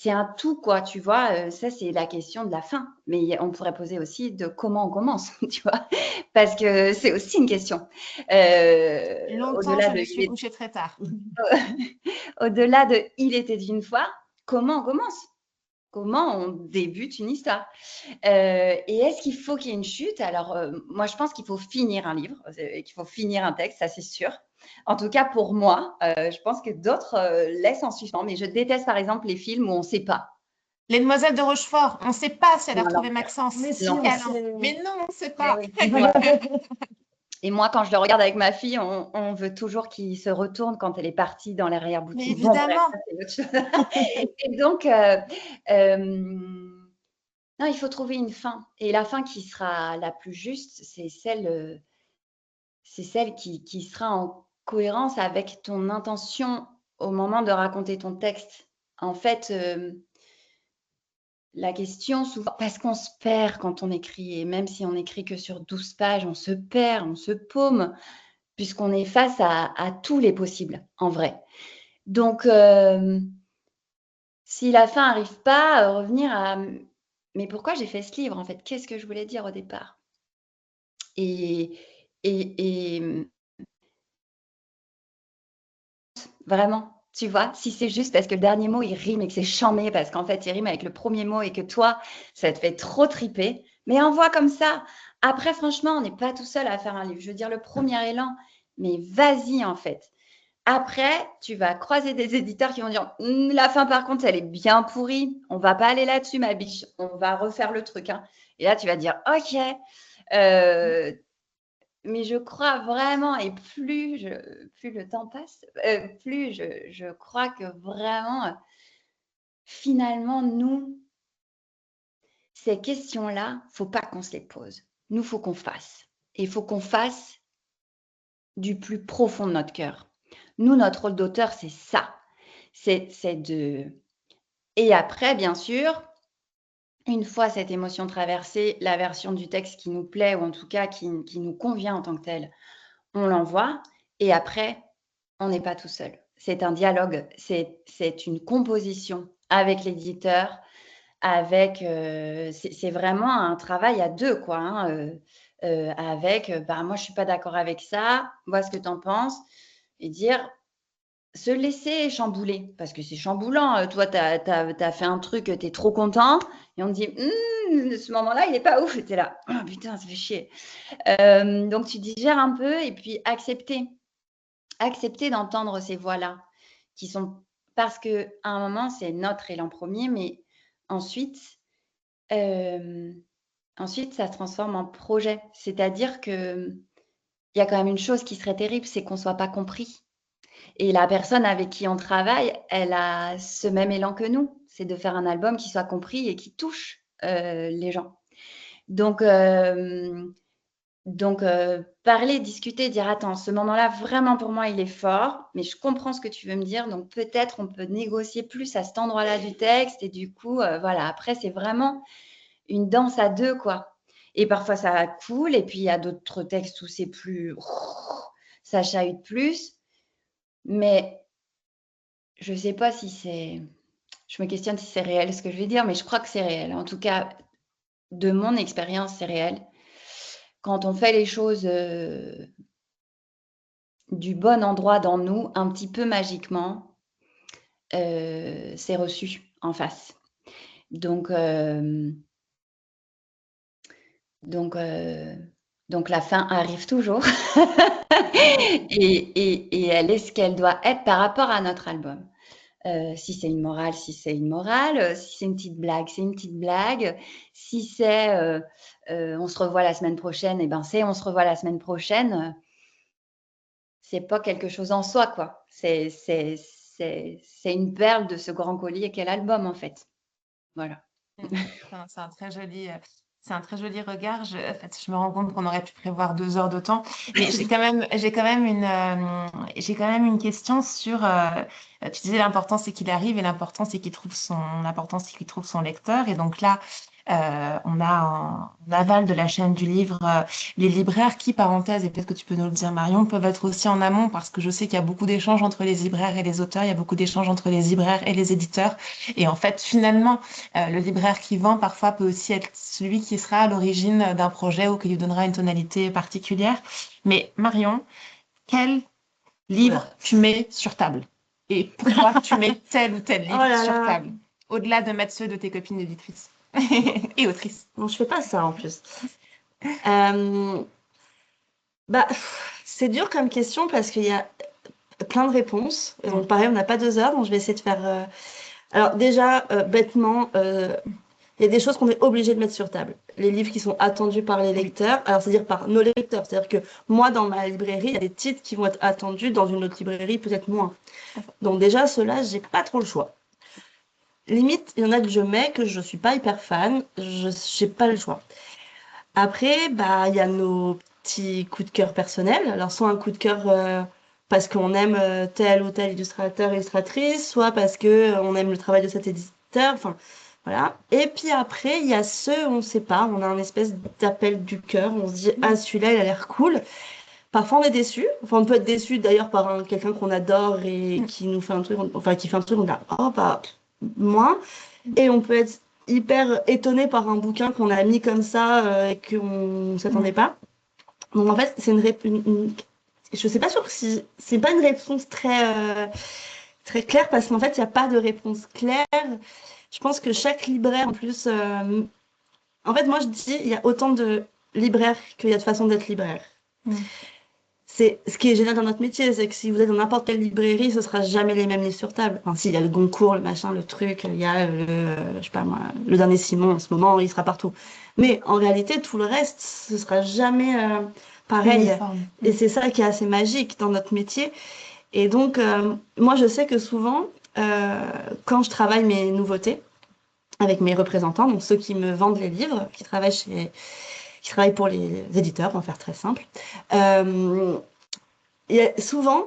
un tout, quoi, tu vois. Ça, c'est la question de la fin. Mais on pourrait poser aussi de comment on commence, tu vois. Parce que c'est aussi une question. Longtemps, Au-delà je de, me suis couchée très tard. au-delà de Il était une fois, comment on commence? Comment on débute une histoire? Et est-ce qu'il faut qu'il y ait une chute? Alors, moi, je pense qu'il faut finir un livre, qu'il faut finir un texte, ça c'est sûr. En tout cas, pour moi, je pense que d'autres laissent en suspens, mais je déteste par exemple les films où on ne sait pas. Les demoiselles de Rochefort, on ne sait pas si elle a Non, retrouvé l'enfer. Maxence. Mais si, Si, on L'enfer. Alain. sait. Mais non, on ne sait Mais pas. oui. Ouais. Et moi, quand je le regarde avec ma fille, on veut toujours qu'il se retourne quand elle est partie dans Mais l'arrière-boutique. Bon, bref, évidemment. ça c'est autre chose. Et donc, non, il faut trouver une fin. Et la fin qui sera la plus juste, c'est celle qui sera en cohérence avec ton intention au moment de raconter ton texte. En fait, la question souvent, parce qu'on se perd quand on écrit, et même si on écrit que sur 12 pages, on se perd, on se paume, puisqu'on est face à tous les possibles, en vrai. Donc, si la fin n'arrive pas, revenir à mais pourquoi j'ai fait ce livre en fait? Qu'est-ce que je voulais dire au départ? Et, et vraiment, tu vois? Si c'est juste parce que le dernier mot, il rime et que c'est charmé parce qu'en fait, il rime avec le premier mot et que toi, ça te fait trop triper, mais envoie comme ça. Après, franchement, on n'est pas tout seul à faire un livre. Je veux dire, le premier élan, mais vas-y en fait. Après, tu vas croiser des éditeurs qui vont dire la fin, par contre, elle est bien pourrie. On va pas aller là-dessus, ma biche. On va refaire le truc. Hein. Et là, tu vas dire OK. Mais je crois vraiment, et plus le temps passe, plus je crois que vraiment, finalement, nous, ces questions-là, faut pas qu'on se les pose. Nous, faut qu'on fasse. Et il faut qu'on fasse du plus profond de notre cœur. Nous, notre rôle d'auteur, c'est ça. C'est de... Et après, bien sûr, une fois cette émotion traversée, la version du texte qui nous plaît, ou en tout cas qui nous convient en tant que tel, on l'envoie. Et après, on n'est pas tout seul. C'est un dialogue, c'est une composition avec l'éditeur, avec c'est vraiment un travail à deux, quoi. Hein, avec, bah, moi, je suis pas d'accord avec ça, vois ce que tu en penses, et dire, se laisser chambouler, parce que c'est chamboulant. Toi, tu as fait un truc, tu es trop content, et on te dit, ce moment-là, il n'est pas ouf, et tu es là, oh, putain, ça fait chier. Donc, tu digères un peu, et puis accepter d'entendre ces voix-là, qui sont parce qu'à un moment, c'est notre élan premier, mais ensuite, ensuite, ça se transforme en projet. C'est-à-dire qu'il y a quand même une chose qui serait terrible, c'est qu'on ne soit pas compris. Et la personne avec qui on travaille, elle a ce même élan que nous, c'est de faire un album qui soit compris et qui touche les gens. Donc, parler, discuter, dire attends, ce moment-là, vraiment pour moi, il est fort, mais je comprends ce que tu veux me dire, donc peut-être on peut négocier plus à cet endroit-là du texte, et du coup, voilà, après, c'est vraiment une danse à deux, quoi. Et parfois, ça coule, et puis il y a d'autres textes où c'est plus... ça chahute plus, mais je ne sais pas si c'est... Je me questionne si c'est réel ce que je vais dire, mais je crois que c'est réel. En tout cas, de mon expérience, c'est réel. Quand on fait les choses du bon endroit dans nous, un petit peu magiquement, c'est reçu en face. Donc, donc, euh, donc la fin arrive toujours et elle est ce qu'elle doit être par rapport à notre album. Si c'est une morale, si c'est une morale, si c'est une petite blague, c'est une petite blague. Si c'est on se revoit la semaine prochaine, et ben c'est on se revoit la semaine prochaine. C'est pas quelque chose en soi, quoi. C'est une perle de ce grand collier qu'est l'album, en fait. Voilà. C'est c'est un très joli regard. En fait, je me rends compte qu'on aurait pu prévoir 2 heures de temps, mais j'ai quand même une question sur. Tu disais l'important c'est qu'il arrive et l'important c'est qu'il trouve son lecteur. Et donc là, on a en aval de la chaîne du livre les libraires qui, parenthèse, et peut-être que tu peux nous le dire, Marion, peuvent être aussi en amont parce que je sais qu'il y a beaucoup d'échanges entre les libraires et les auteurs, il y a beaucoup d'échanges entre les libraires et les éditeurs. Et en fait, finalement, le libraire qui vend parfois peut aussi être celui qui sera à l'origine d'un projet ou qui lui donnera une tonalité particulière. Mais Marion, quel livre tu mets sur table? Et pourquoi tu mets tel ou tel Oh livre là sur là. table? Au-delà de mettre ceux de tes copines éditrices et autrices. Non, je fais pas ça en plus. Euh, Bah, c'est dur comme question parce qu'il y a plein de réponses. Et donc, pareil, on n'a pas 2 heures, donc je vais essayer de faire. Alors, déjà, bêtement, il y a des choses qu'on est obligé de mettre sur table. Les livres qui sont attendus par les lecteurs, alors c'est-à-dire par nos lecteurs. C'est-à-dire que moi, dans ma librairie, il y a des titres qui vont être attendus, dans une autre librairie, peut-être moins. Donc, déjà, ceux-là, j'ai pas trop le choix. Limite, il y en a que je mets, que je suis pas hyper fan, je j'ai pas le choix. Après, bah, il y a nos petits coups de cœur personnels. Alors, soit un coup de cœur parce qu'on aime tel ou tel illustrateur, illustratrice, soit parce que on aime le travail de cet éditeur. Enfin, voilà. Et puis après, il y a ceux, on ne sait pas, on a un espèce d'appel du cœur. On se dit, ah, celui-là, il a l'air cool. Parfois, on est déçu. Enfin, on peut être déçu d'ailleurs par quelqu'un qu'on adore et qui nous fait un truc, enfin, qui fait un truc, on dit, oh, bah, moins. Et on peut être hyper étonné par un bouquin qu'on a mis comme ça et qu'on ne s'attendait pas. Donc en fait, c'est je sais pas sûre si c'est pas une réponse très claire parce qu'en fait, il n'y a pas de réponse claire. Je pense que chaque libraire, en plus, en fait, moi je dis, il y a autant de libraires qu'il y a de façons d'être libraire. C'est ce qui est génial dans notre métier, c'est que si vous êtes dans n'importe quelle librairie, ce sera jamais les mêmes livres sur table. Enfin, s'il y a le Goncourt, le machin, le truc, il y a je sais pas moi, le dernier Simon en ce moment, il sera partout. Mais en réalité, tout le reste, ce sera jamais pareil. Uniforme. Et c'est ça qui est assez magique dans notre métier. Et donc, moi, je sais que souvent, quand je travaille mes nouveautés avec mes représentants, donc ceux qui me vendent les livres, qui travaillent pour les éditeurs, on va faire très simple. Il y a souvent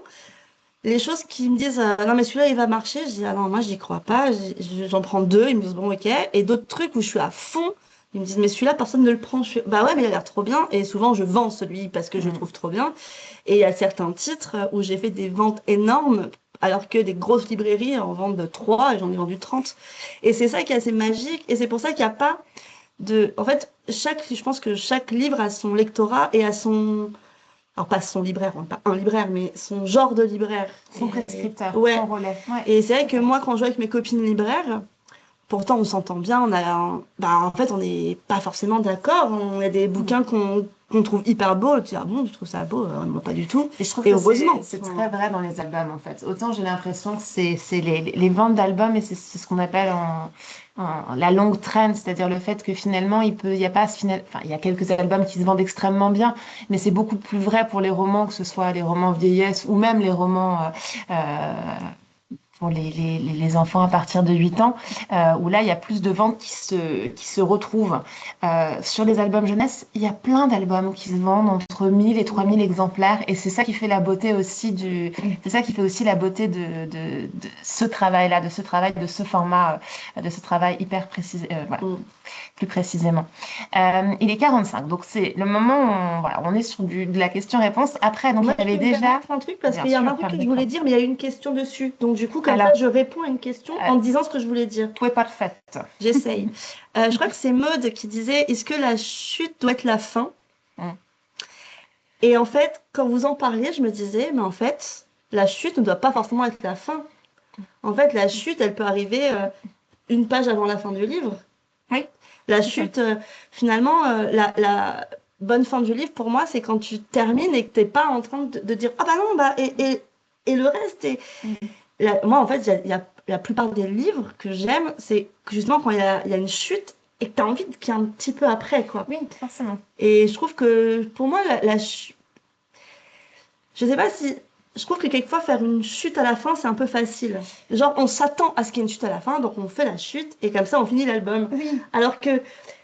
les choses qui me disent non mais celui-là il va marcher, je dis ah non moi j'y crois pas, j'en prends deux, ils me disent bon ok, et d'autres trucs où je suis à fond, ils me disent mais celui-là personne ne le prend, bah ouais mais il a l'air trop bien, et souvent je vends celui parce que je le trouve trop bien, et il y a certains titres où j'ai fait des ventes énormes alors que des grosses librairies en vendent 3 et j'en ai vendu 30, et c'est ça qui est assez magique, et c'est pour ça qu'il n'y a pas en fait, je pense que chaque livre a son lectorat et a son, alors pas son libraire, hein, pas un libraire, mais son genre de libraire. Son prescripteur, Ouais. son relais. Ouais. Et c'est vrai que moi, quand je joue avec mes copines libraires, pourtant on s'entend bien, en fait, on n'est pas forcément d'accord. On a des bouquins qu'on trouve hyper beaux. Tu dis, ah bon, tu trouves ça beau? Moi, pas du tout. Et je trouve Et que heureusement. c'est très vrai dans les albums, en fait. Autant j'ai l'impression que c'est les ventes d'albums et c'est ce qu'on appelle la longue traîne, c'est-à-dire le fait que finalement, il y a pas, enfin, il y a quelques albums qui se vendent extrêmement bien, mais c'est beaucoup plus vrai pour les romans, que ce soit les romans vieillesse ou même les romans pour les enfants à partir de 8 ans, où là, il y a plus de ventes qui se retrouvent. Sur les albums jeunesse, il y a plein d'albums qui se vendent entre 1000 et 3000 exemplaires, et c'est ça qui fait la beauté aussi c'est ça qui fait aussi la beauté de ce travail-là, de ce travail, de ce format, de ce travail hyper précis, voilà, plus précisément. Il est 45, donc c'est le moment où on est sur de la question-réponse. Après, donc Moi, il y avait je peux me déjà... permettre un truc parce qu'il y a un truc que je voulais dire, mais il y a une question dessus. Donc, du coup, comme ça, je réponds à une question en disant ce que je voulais dire. Tu es parfaite. J'essaye. Je crois que c'est Maud qui disait, est-ce que la chute doit être la fin? Et en fait, quand vous en parliez, je me disais, mais en fait, la chute ne doit pas forcément être la fin. En fait, la chute, elle peut arriver une page avant la fin du livre. Oui. La Ok. chute, finalement, la bonne fin du livre, pour moi, c'est quand tu termines et que tu n'es pas en train de dire, ah bah non, bah, et le reste. Moi, en fait, il y a la plupart des livres que j'aime, c'est que justement quand il y a une chute et que tu as envie qu'il y ait un petit peu après, quoi. Oui, forcément. Et je trouve que, pour moi, je sais pas si... Je trouve que quelquefois, faire une chute à la fin, c'est un peu facile. Genre, on s'attend à ce qu'il y ait une chute à la fin, donc on fait la chute, et comme ça, on finit l'album. Oui. Alors que,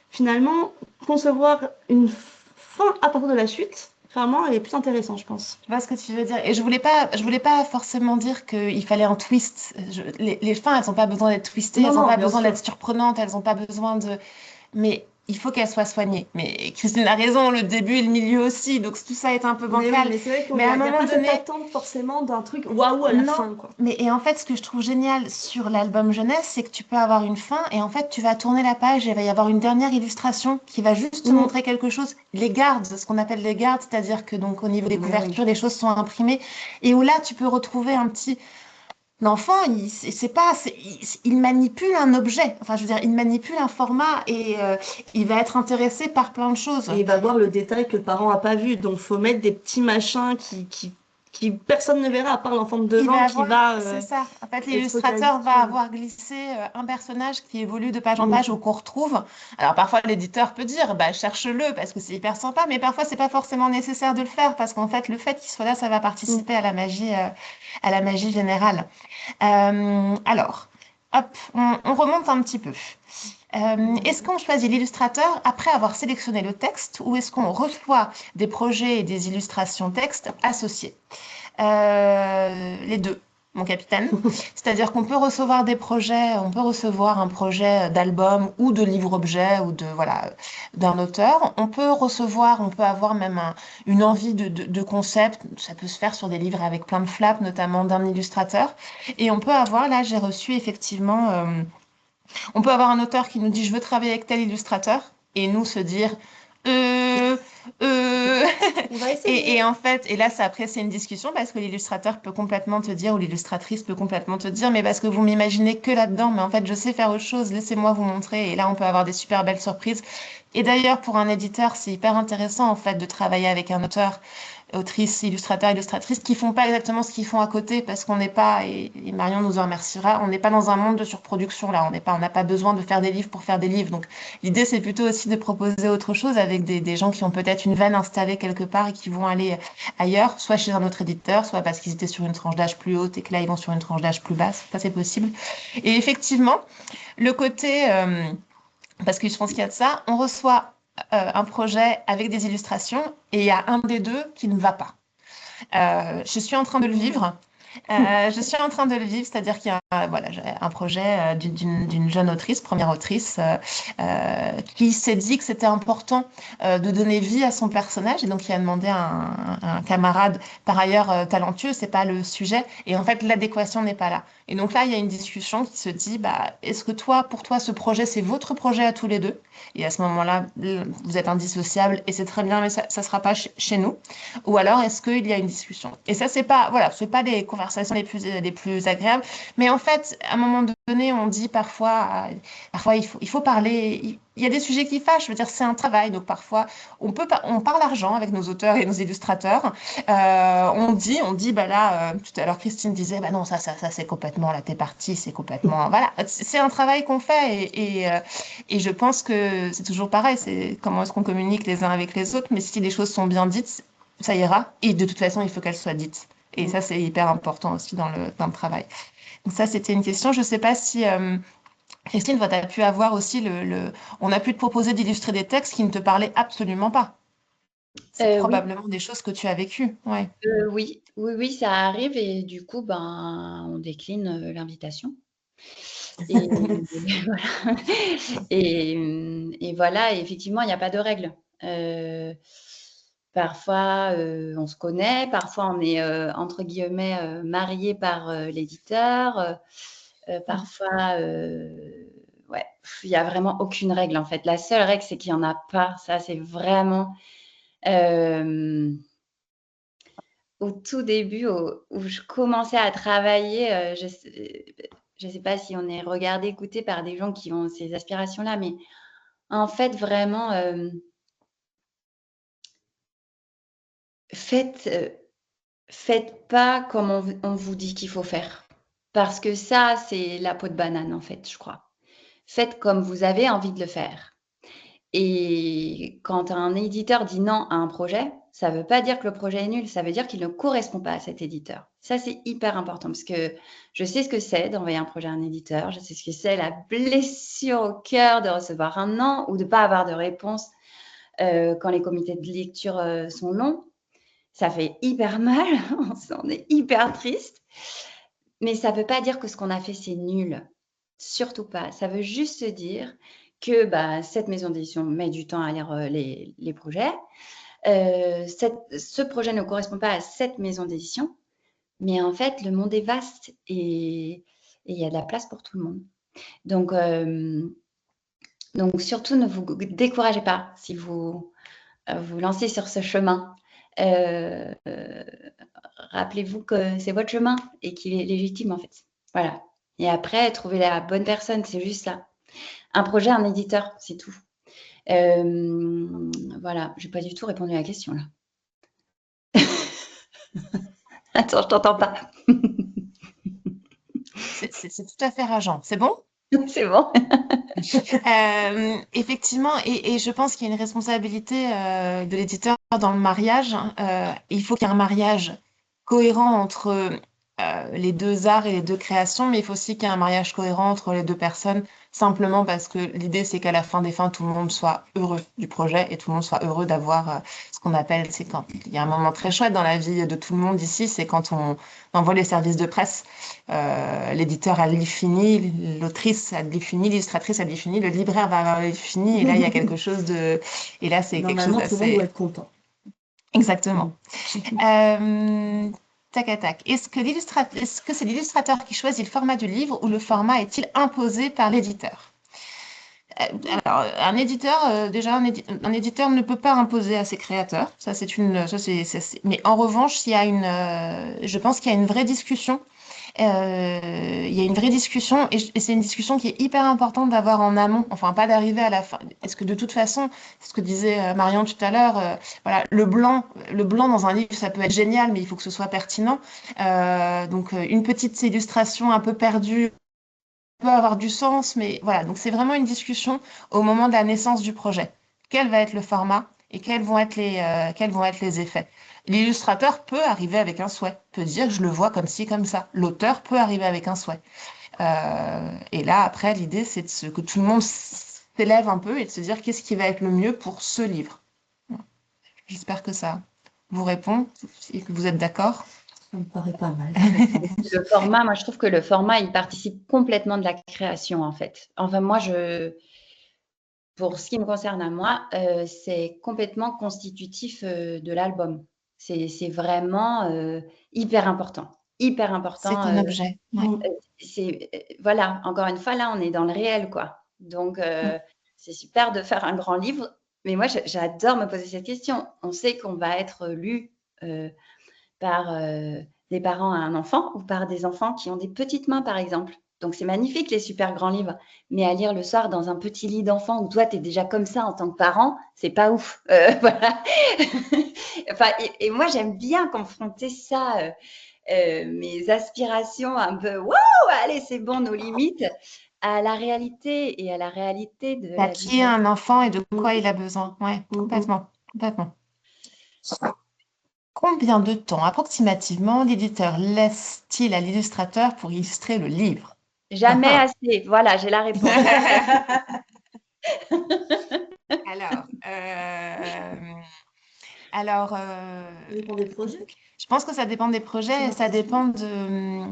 finalement, concevoir une fin à partir de la chute, vraiment, est plus intéressant, je pense. Je vois ce que tu veux dire. Et je voulais pas forcément dire qu'il fallait un twist. Les fins, elles n'ont pas besoin d'être twistées, Non, elles n'ont non, pas bien besoin sûr. d'être surprenantes, elles n'ont pas besoin de... Mais il faut qu'elles soient soignées. Mais Christine a raison, le début et le milieu aussi. Donc tout ça est un peu Mais oui, bancal. mais c'est vrai qu'il Mais n'y à un a, y a moment pas cette donné, attente forcément d'un truc waouh à la non. fin, quoi. Mais et en fait, ce que je trouve génial sur l'album jeunesse, c'est que tu peux avoir une fin et en fait, tu vas tourner la page et il va y avoir une dernière illustration qui va juste te Mm. montrer quelque chose. Les gardes, ce qu'on appelle les gardes, c'est-à-dire que donc au niveau des Mais oui. couvertures, les choses sont imprimées et où là, tu peux retrouver un petit... L'enfant, c'est pas, il manipule un objet. Enfin, je veux dire, il manipule un format et il va être intéressé par plein de choses. Et il va voir le détail que le parent n'a pas vu. Donc, faut mettre des petits machins qui personne ne verra à part l'enfant de Il 2 ans va qui avoir, va c'est ça. En fait, être l'illustrateur focalisé va dessus. avoir glissé un personnage qui évolue de page en Mm. page ou qu'on retrouve. Alors parfois, l'éditeur peut dire, bah, cherche-le parce que c'est hyper sympa, mais parfois, c'est pas forcément nécessaire de le faire parce qu'en fait, le fait qu'il soit là, ça va Mm. participer à la magie générale. Alors, hop, on remonte un petit peu. Est-ce qu'on choisit l'illustrateur après avoir sélectionné le texte ou est-ce qu'on reçoit des projets et des illustrations texte associés? Les deux, mon capitaine. C'est-à-dire qu'on peut recevoir des projets, on peut recevoir un projet d'album ou de livre-objet ou de voilà d'un auteur. On peut avoir même une envie de concept. Ça peut se faire sur des livres avec plein de flaps, notamment d'un illustrateur. Et on peut avoir, là, j'ai reçu effectivement, on peut avoir un auteur qui nous dit je veux travailler avec tel illustrateur et nous se dire euh, euh, On va essayer. et en fait, et là, ça, après, c'est une discussion parce que l'illustrateur peut complètement te dire, ou l'illustratrice peut complètement te dire, mais parce que vous m'imaginez que là-dedans, mais en fait, je sais faire autre chose, laissez-moi vous montrer. Et là, on peut avoir des super belles surprises. Et d'ailleurs, pour un éditeur, c'est hyper intéressant, en fait, de travailler avec un auteur, autrice, illustrateur, illustratrice, qui font pas exactement ce qu'ils font à côté parce qu'on n'est pas, et Marion nous en remerciera, on n'est pas dans un monde de surproduction, là. On n'a pas besoin de faire des livres pour faire des livres. Donc, l'idée, c'est plutôt aussi de proposer autre chose avec des gens qui ont peut-être une veine installée quelque part et qui vont aller ailleurs, soit chez un autre éditeur, soit parce qu'ils étaient sur une tranche d'âge plus haute et que là, ils vont sur une tranche d'âge plus basse. Ça, c'est possible. Et effectivement, le côté, parce que je pense qu'il y a de ça, on reçoit un projet avec des illustrations et il y a un des deux qui ne va pas. Je suis en train de le vivre. Je suis en train de le vivre, c'est-à-dire qu'il y a voilà, j'ai un projet d'une jeune autrice, première autrice, qui s'est dit que c'était important de donner vie à son personnage et donc il a demandé à un camarade, par ailleurs talentueux, c'est pas le sujet, et en fait l'adéquation n'est pas là. Et donc là, il y a une discussion qui se dit, bah, est-ce que toi, pour toi, ce projet, c'est votre projet à tous les deux? Et à ce moment-là, vous êtes indissociables et c'est très bien, mais ça ne sera pas chez nous. Ou alors, est-ce qu'il y a une discussion? Et ça, c'est pas, voilà, c'est pas les conversations les plus agréables. Mais en fait, à un moment donné, on dit parfois, parfois il faut parler. Il y a des sujets qui fâchent. Je veux dire, c'est un travail. Donc parfois, on parle argent avec nos auteurs et nos illustrateurs. On dit, bah là, tout à l'heure, Christine disait, bah non, ça, c'est complètement, là, t'es parti, c'est complètement, voilà. C'est un travail qu'on fait et je pense que c'est toujours pareil. C'est comment est-ce qu'on communique les uns avec les autres. Mais si les choses sont bien dites, ça ira. Et de toute façon, il faut qu'elle soit dite. Et ça, c'est hyper important aussi dans le travail. Donc ça, c'était une question. Je ne sais pas si, Christine, tu as pu avoir aussi on a pu te proposer d'illustrer des textes qui ne te parlaient absolument pas. C'est Oui, probablement des choses que tu as vécues. Ouais. oui, oui, oui, ça arrive et du coup, ben, on décline l'invitation. Et voilà. Et voilà, et effectivement, il n'y a pas de règle. Parfois, on se connaît, parfois on est, entre guillemets, «mariés» par, l'éditeur, parfois, ouais, il y a vraiment aucune règle, en fait. La seule règle, c'est qu'il y en a pas. Ça, c'est vraiment, hem au tout début, où je commençais à travailler, je sais pas si on est regardé, écouté par des gens qui ont ces aspirations-là, mais en fait, vraiment, faites, faites pas comme on vous dit qu'il faut faire. Parce que ça, c'est la peau de banane, en fait, je crois. Faites comme vous avez envie de le faire. Et quand un éditeur dit non à un projet, ça ne veut pas dire que le projet est nul, ça veut dire qu'il ne correspond pas à cet éditeur. Ça, c'est hyper important parce que je sais ce que c'est d'envoyer un projet à un éditeur, je sais ce que c'est la blessure au cœur de recevoir un non ou de ne pas avoir de réponse quand les comités de lecture sont longs. Ça fait hyper mal, on est hyper triste, mais ça ne veut pas dire que ce qu'on a fait, c'est nul. Surtout pas. Ça veut juste dire que cette maison d'édition met du temps à lire les projets. Ce projet ne correspond pas à cette maison d'édition, mais en fait, le monde est vaste et il y a de la place pour tout le monde. Donc surtout, ne vous découragez pas si vous vous lancez sur ce chemin. Rappelez-vous que c'est votre chemin et qu'il est légitime en fait. Voilà. Et après, trouver la bonne personne, c'est juste ça. Un projet, un éditeur, c'est tout. Voilà, j'ai pas du tout répondu à la question là. Attends, je t'entends pas. C'est tout à fait rageant. C'est bon? C'est bon. Effectivement, et je pense qu'il y a une responsabilité de l'éditeur dans le mariage. Il faut qu'il y ait un mariage cohérent entre les deux arts et les deux créations, mais il faut aussi qu'il y ait un mariage cohérent entre les deux personnes, simplement parce que l'idée, c'est qu'à la fin des fins, tout le monde soit heureux du projet et tout le monde soit heureux d'avoir ce qu'on appelle, c'est quand il y a un moment très chouette dans la vie de tout le monde ici, c'est quand on envoie les services de presse. L'éditeur a le livre fini, l'autrice a le livre fini, l'illustratrice a le livre fini, le libraire va avoir le livre fini, et là, il y a quelque chose de... Et là, c'est quelque chose Normalement, tout le monde d'assez... doit être content. Exactement. Tac à tac. Est-ce que c'est l'illustrateur qui choisit le format du livre ou le format est-il imposé par l'éditeur? Alors, un éditeur, déjà, un éditeur ne peut pas imposer à ses créateurs. Ça, mais en revanche, je pense qu'il y a une vraie discussion. Il y a une vraie discussion et c'est une discussion qui est hyper importante d'avoir en amont, enfin pas d'arriver à la fin. Parce que de toute façon, c'est ce que disait Marion tout à l'heure, voilà, le blanc dans un livre, ça peut être génial, mais il faut que ce soit pertinent. Donc une petite illustration un peu perdue peut avoir du sens, mais voilà. Donc c'est vraiment une discussion au moment de la naissance du projet. Quel va être le format et quels vont être les effets? L'illustrateur peut arriver avec un souhait, peut dire je le vois comme ci, comme ça. L'auteur peut arriver avec un souhait. Et là, après, l'idée, c'est que tout le monde s'élève un peu et de se dire qu'est-ce qui va être le mieux pour ce livre. Voilà. J'espère que ça vous répond et que vous êtes d'accord. Ça me paraît pas mal. Le format, moi, je trouve que le format, il participe complètement de la création, en fait. Enfin, moi, pour ce qui me concerne à moi, c'est complètement constitutif de l'album. C'est vraiment hyper important. Hyper C'est important. un objet. Ouais. Voilà, encore une fois, là, on est dans le réel, quoi. Donc, c'est super de faire un grand livre. Mais moi, j'adore me poser cette question. On sait qu'on va être lu par des parents à un enfant ou par des enfants qui ont des petites mains, par exemple. Donc, c'est magnifique, les super grands livres. Mais à lire le soir dans un petit lit d'enfant où toi, tu es déjà comme ça en tant que parent, c'est pas ouf. Voilà. Enfin, et moi, j'aime bien confronter ça, mes aspirations un peu, waouh, allez, c'est bon, nos limites, à la réalité et à la réalité de la vie. Qui est un enfant et de quoi il a besoin. Ouais, complètement. Complètement. Combien de temps approximativement l'éditeur laisse-t-il à l'illustrateur pour illustrer le livre? Jamais assez. Voilà, j'ai la réponse. Alors, Ça dépend des projets. je pense que ça dépend des projets et ça dépend de...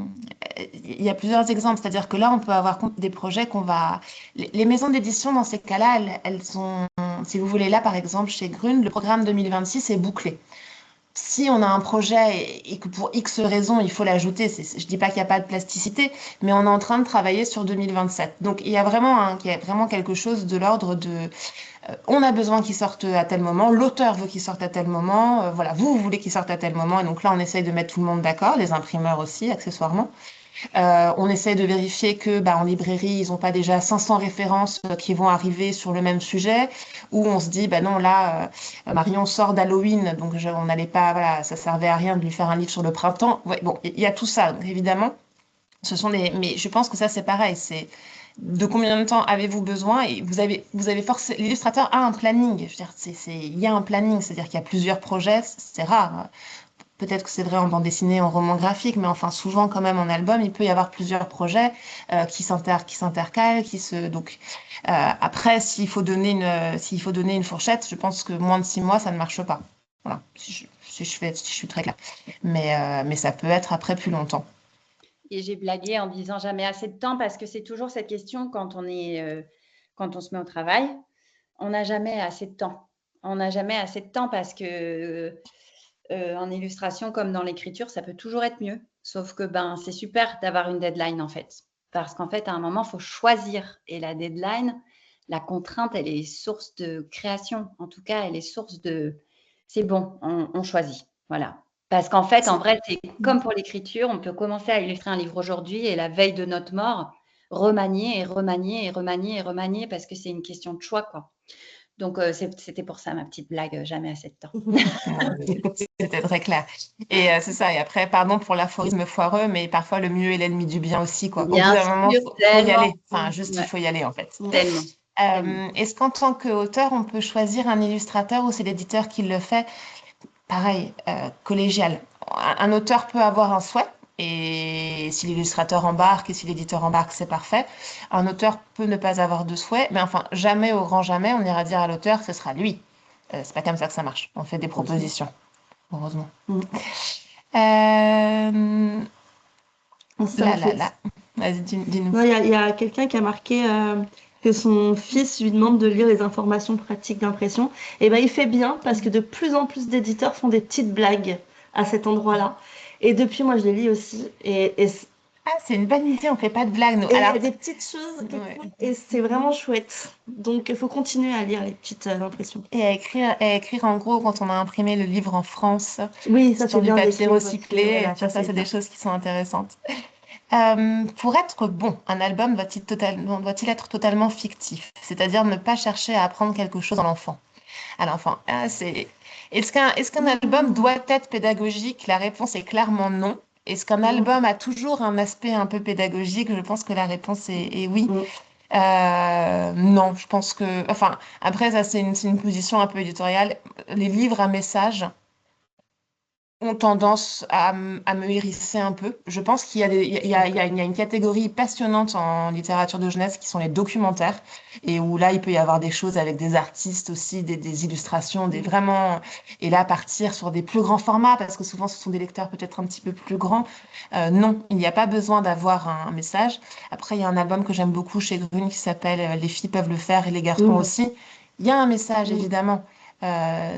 Il y a plusieurs exemples, c'est-à-dire que là, on peut avoir des projets qu'on va... Les maisons d'édition, dans ces cas-là, elles sont... Si vous voulez, là, par exemple, chez Grune, le programme 2026 est bouclé. si on a un projet et que pour X raisons, il faut l'ajouter, je dis pas qu'il n'y a pas de plasticité, mais on est en train de travailler sur 2027. Donc il y a vraiment quelque chose de l'ordre de on a besoin qu'il sorte à tel moment, l'auteur veut qu'il sorte à tel moment, voilà, vous voulez qu'il sorte à tel moment, et donc là on essaye de mettre tout le monde d'accord, les imprimeurs aussi, accessoirement. On essaie de vérifier que, bah, en librairie, ils n'ont pas déjà 500 références qui vont arriver sur le même sujet, ou on se dit, bah non, là, Marion sort d'Halloween, donc on n'allait pas, voilà, ça servait à rien de lui faire un livre sur le printemps. Ouais, bon, il y a tout ça, donc, évidemment. Mais je pense que ça, c'est pareil. C'est de combien de temps avez-vous besoin? Et vous avez forcément, l'illustrateur a un planning. Je veux dire, il y a un planning, c'est-à-dire qu'il y a plusieurs projets, c'est rare. Peut-être que c'est vrai en bande dessinée, en roman graphique, mais enfin souvent quand même en album, il peut y avoir plusieurs projets qui s'intercalent, donc après s'il faut donner une fourchette, je pense que moins de 6 mois ça ne marche pas. Voilà, si je suis très claire. Mais ça peut être après plus longtemps. Et j'ai blagué en disant jamais assez de temps parce que c'est toujours cette question quand quand on se met au travail, on n'a jamais assez de temps. On n'a jamais assez de temps parce que en illustration comme dans l'écriture, ça peut toujours être mieux. Sauf que ben, c'est super d'avoir une deadline en fait. Parce qu'en fait, à un moment, il faut choisir. Et la deadline, la contrainte, elle est source de création. En tout cas, elle est source de... C'est bon, on choisit. Voilà. Parce qu'en fait, en vrai, c'est comme pour l'écriture, on peut commencer à illustrer un livre aujourd'hui et la veille de notre mort, remanier et remanier et remanier et remanier parce que c'est une question de choix, quoi. Donc, c'était pour ça ma petite blague, jamais assez de temps. C'était très clair. Et c'est ça. Et après, pardon pour l'aphorisme foireux, mais parfois le mieux est l'ennemi du bien aussi, quoi. Au bout Bien d'un moment, sûr, faut y tellement. aller. Enfin, juste, il Ouais, faut y aller, en fait. tellement. Tellement. Est-ce qu'en tant qu'auteur, on peut choisir un illustrateur ou c'est l'éditeur qui le fait? Pareil, collégial. Un auteur peut avoir un souhait, et si l'illustrateur embarque et si l'éditeur embarque, c'est parfait. Un auteur peut ne pas avoir de souhait, mais enfin, jamais au grand jamais, on ira dire à l'auteur, ce sera lui. C'est pas comme ça que ça marche. On fait des propositions, heureusement. Mm. Ça me Là, là, fait... là. Vas-y, dis-nous. Non, il y a quelqu'un qui a marqué que son fils lui demande de lire les informations pratiques d'impression. Et ben, il fait bien parce que de plus en plus d'éditeurs font des petites blagues à cet endroit-là. Et depuis, moi, je les lis aussi. Ah, c'est une bonne idée, on fait pas de blagues, nous. Et il y Alors, a des petites choses qui ouais. font, et c'est vraiment chouette. Donc, il faut continuer à lire les petites impressions. Et à écrire en gros quand on a imprimé le livre en France Oui, ça sur c'est du bien papier d'écrire aussi. recyclé. Et Voilà, ça, c'est des bien. choses qui sont intéressantes. Pour être bon, un album doit-il être totalement fictif? C'est-à-dire ne pas chercher à apprendre quelque chose à l'enfant. Est-ce qu'un album doit être pédagogique? La réponse est clairement non. Est-ce qu'un album a toujours un aspect un peu pédagogique? Je pense que la réponse est oui. Mm. Non, je pense que... Enfin, après, ça, c'est une position un peu éditoriale. Les livres à message ont tendance à me hérisser un peu. Je pense qu'il y a il y a une catégorie passionnante en littérature de jeunesse qui sont les documentaires et où là, il peut y avoir des choses avec des artistes aussi, des illustrations, des vraiment... Et là, partir sur des plus grands formats parce que souvent, ce sont des lecteurs peut-être un petit peu plus grands. Non, il n'y a pas besoin d'avoir un message. Après, il y a un album que j'aime beaucoup chez Grune qui s'appelle Les filles peuvent le faire et les garçons Mm. aussi. Il y a un message, Mm. évidemment.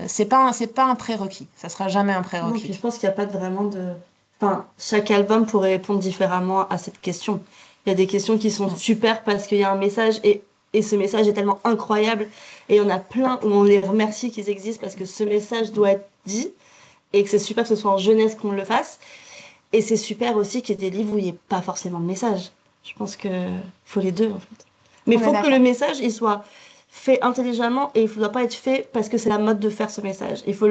C'est pas un prérequis. Ça sera jamais un Non, puis prérequis. je pense qu'il n'y a pas vraiment de... Enfin, chaque album pourrait répondre différemment à cette question. Il y a des questions qui sont Mm. super parce qu'il y a un message et ce message est tellement incroyable. Et il y en a plein où on les remercie qu'ils existent parce que ce message doit être dit et que c'est super que ce soit en jeunesse qu'on le fasse. Et c'est super aussi qu'il y ait des livres où il n'y ait pas forcément de message. Je pense que faut les deux en fait. Mais il On est faut que le d'accord. message il soit fait intelligemment et il ne doit pas être fait parce que c'est la mode de faire ce message. Il faut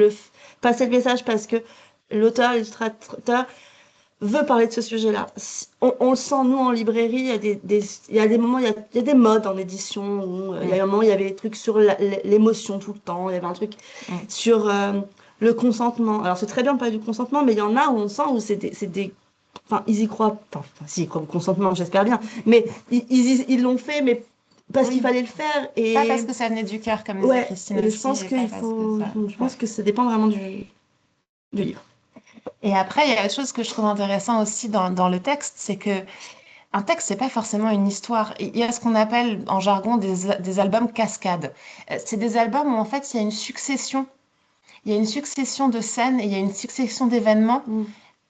passer le message parce que l'auteur, l'illustrateur veut parler de ce sujet-là. On le sent, nous, en librairie, il y a des moments, il y a des modes en édition où il y a un moment, il y avait des trucs sur l'émotion tout le temps, il y avait un truc Mm. sur le consentement. Alors, c'est très bien de parler du consentement, mais il y en a où on sent où enfin, ils y croient, enfin, si, ils croient au consentement, j'espère bien, mais ils l'ont fait, mais parce qu'il Oui. fallait le faire, Pas parce et que ça venait du cœur, comme disait ouais, Christine et je aussi, pense et pas qu'il parce que faut, ça. je Ouais. pense que ça dépend vraiment du livre. Et après, il y a autre chose que je trouve intéressant aussi dans le texte, c'est que un texte, c'est pas forcément une histoire. Il y a ce qu'on appelle en jargon des albums cascades. C'est des albums où en fait il y a une succession il y a une succession de scènes et il y a une succession d'événements.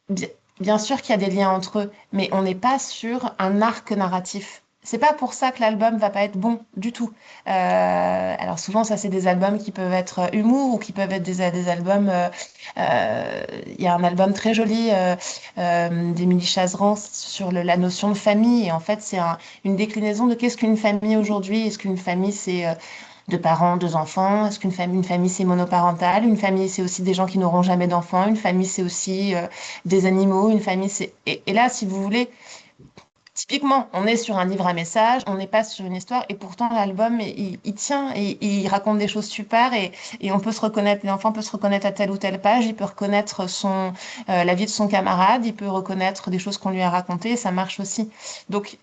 Bien, bien sûr qu'il y a des liens entre eux, mais on n'est pas sur un arc narratif. C'est pas pour ça que l'album va pas être bon du tout. Alors souvent, ça c'est des albums qui peuvent être humour ou qui peuvent être des albums. Il y a un album très joli d'Émilie Chazeran sur la notion de famille. Et en fait, c'est une déclinaison de qu'est-ce qu'une famille aujourd'hui. Est-ce qu'une famille c'est deux parents, deux enfants? Est-ce une famille, c'est monoparental? Une famille, c'est aussi des gens qui n'auront jamais d'enfants. Une famille, c'est aussi des animaux. Une famille, c'est... Et là, si vous voulez, typiquement, on est sur un livre à message, on n'est pas sur une histoire, et pourtant l'album, il tient, et il raconte des choses super, et on peut se reconnaître, l'enfant peut se reconnaître à telle ou telle page, il peut reconnaître la vie de son camarade, il peut reconnaître des choses qu'on lui a racontées, et ça marche aussi. Donc,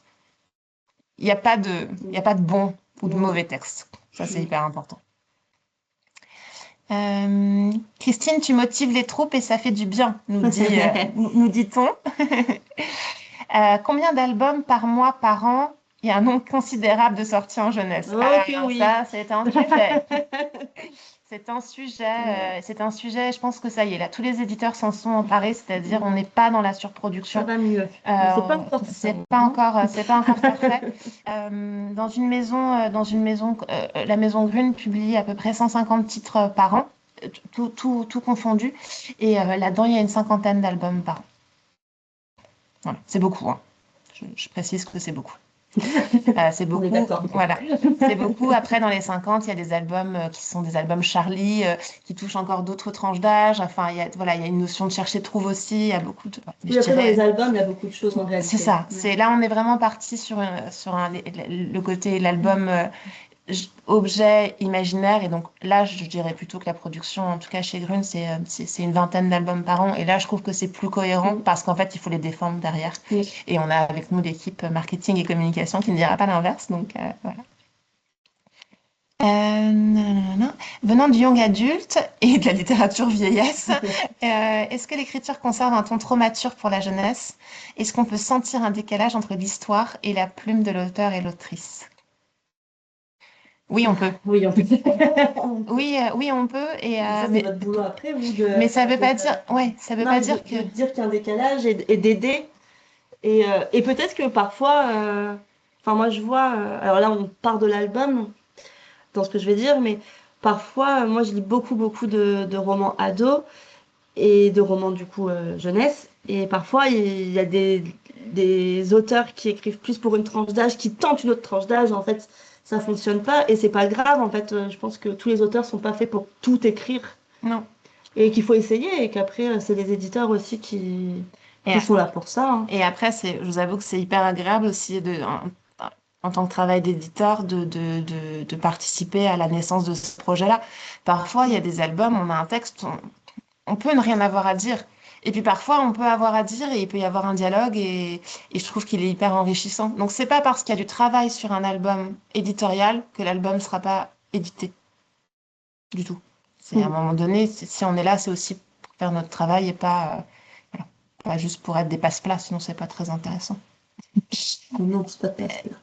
il y a pas de bon ou de mauvais texte. Ça, c'est hyper important. Christine, tu motives les troupes et ça fait du bien, nous dit-on. Combien d'albums par mois, par an? Il y a un nombre considérable de sorties en jeunesse. Ok, oui. Ça, c'est un sujet. C'est un sujet, je pense que ça y est, là, tous les éditeurs s'en sont emparés, c'est-à-dire on n'est pas dans la surproduction. Ça va mieux. Mais c'est pas encore ça. C'est pas encore parfait. Dans une maison, la Maison Grune publie à peu près 150 titres par an, tout confondu, et là-dedans, il y a une cinquantaine d'albums par an. Voilà, c'est beaucoup, hein. Je précise que c'est beaucoup. C'est On est beaucoup, d'accord. voilà. C'est beaucoup. Après, dans les 50, il y a des albums qui sont des albums Charlie, qui touchent encore d'autres tranches d'âge. Enfin, voilà, il y a une notion de chercher trouve aussi. Il y a beaucoup de. Mais Oui, je après, dans dirais, les albums, il y a beaucoup de choses en réalité. c'est ça. Ouais. Là, on est vraiment parti sur le côté l'album objet imaginaire. Et donc là, je dirais plutôt que la production, en tout cas chez Grune, c'est une vingtaine d'albums par an. Et là, je trouve que c'est plus cohérent parce qu'en fait, il faut les défendre derrière. Oui. Et on a avec nous l'équipe marketing et communication qui ne dira pas l'inverse. Donc voilà. Nanana. Venant du young adulte et de la littérature vieillesse, est-ce que l'écriture conserve un ton trop mature pour la jeunesse? Est-ce qu'on peut sentir un décalage entre l'histoire et la plume de l'auteur et l'autrice? Oui, on peut. Oui, on peut. Oui, on peut. Ça, c'est votre boulot après, vous, mais ça veut pas dire, ouais, ça veut non, pas mais dire de que. dire qu'il y a un décalage et d'aider. Et peut-être que parfois, enfin moi je vois, alors là on part de l'album dans ce que je vais dire, mais parfois moi je lis beaucoup de romans ados et de romans du coup jeunesse. Et parfois il y a des auteurs qui écrivent plus pour une tranche d'âge, qui tentent une autre tranche d'âge. En fait, ça fonctionne pas et c'est pas grave. En fait, je pense que tous les auteurs sont pas faits pour tout écrire Non. et qu'il faut essayer et qu'après c'est les éditeurs aussi qui sont là pour ça. Hein. Et après, je vous avoue que c'est hyper agréable aussi en tant que travail d'éditeur de participer à la naissance de ce projet-là. Parfois, il y a des albums, on a un texte, on peut ne rien avoir à dire. Et puis parfois, on peut avoir à dire et il peut y avoir un dialogue et je trouve qu'il est hyper enrichissant. Donc, c'est pas parce qu'il y a du travail sur un album éditorial que l'album ne sera pas édité du tout. C'est à un moment donné, si on est là, c'est aussi pour faire notre travail et voilà, pas juste pour être des passe-plats, sinon c'est pas très intéressant. Non, c'est pas de passe-plat.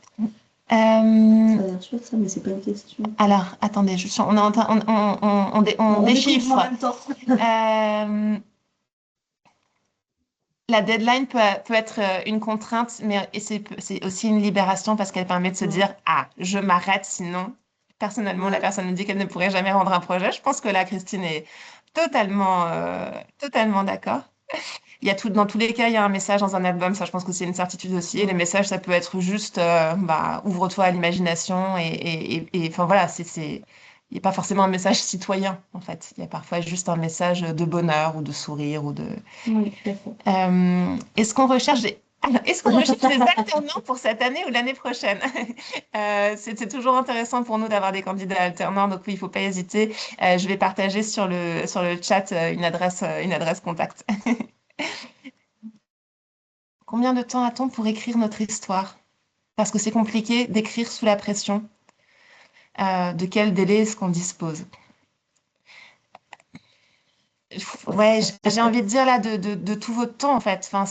Euh, Ça a l'air chouette ça, mais c'est pas une question. alors, attendez, on est en train, on découvre déchiffre. en même temps. La deadline peut être une contrainte, mais c'est aussi une libération parce qu'elle permet de se dire, ah, je m'arrête, sinon, personnellement, la personne me dit qu'elle ne pourrait jamais rendre un projet. Je pense que là, Christine est totalement d'accord. Il y a dans tous les cas, il y a un message dans un album, ça je pense que c'est une certitude aussi. Et les messages, ça peut être juste, ouvre-toi à l'imagination enfin voilà, il n'y a pas forcément un message citoyen en fait. Il y a parfois juste un message de bonheur ou de sourire ou de. Oui, tout à fait. Est-ce qu'on recherche des alternants pour cette année ou l'année prochaine? C'est toujours intéressant pour nous d'avoir des candidats alternants, donc oui, il ne faut pas hésiter. Je vais partager sur le chat une adresse contact. Combien de temps a-t-on pour écrire notre histoire? Parce que c'est compliqué d'écrire sous la pression. De quel délai est-ce qu'on dispose? Ouais, j'ai envie de dire là de tout votre temps en fait. Enfin, en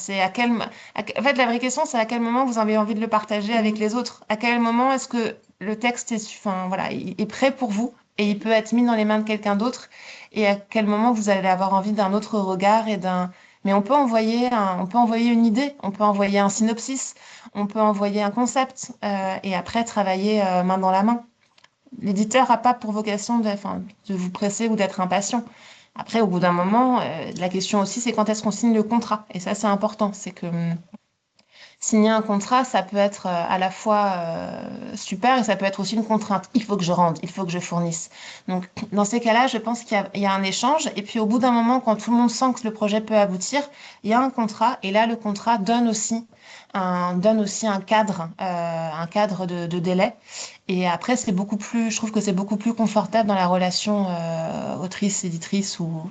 fait, la vraie question, c'est à quel moment vous avez envie de le partager avec les autres? À quel moment est-ce que le texte enfin, voilà, il est prêt pour vous et il peut être mis dans les mains de quelqu'un d'autre? et à quel moment vous allez avoir envie d'un autre regard et d'un... Mais on peut envoyer une idée, on peut envoyer un synopsis, on peut envoyer un concept et après travailler main dans la main. L'éditeur n'a pas pour vocation enfin, de vous presser ou d'être impatient. Après, au bout d'un moment, la question aussi, c'est quand est-ce qu'on signe le contrat. Et ça, c'est important. C'est que signer un contrat, ça peut être à la fois super et ça peut être aussi une contrainte. Il faut que je rende, il faut que je fournisse. Donc, dans ces cas-là, je pense il y a un échange. Et puis, au bout d'un moment, quand tout le monde sent que le projet peut aboutir, il y a un contrat. Et là, le contrat donne aussi un cadre de délai. Et après, je trouve que c'est beaucoup plus confortable dans la relation autrice-éditrice ou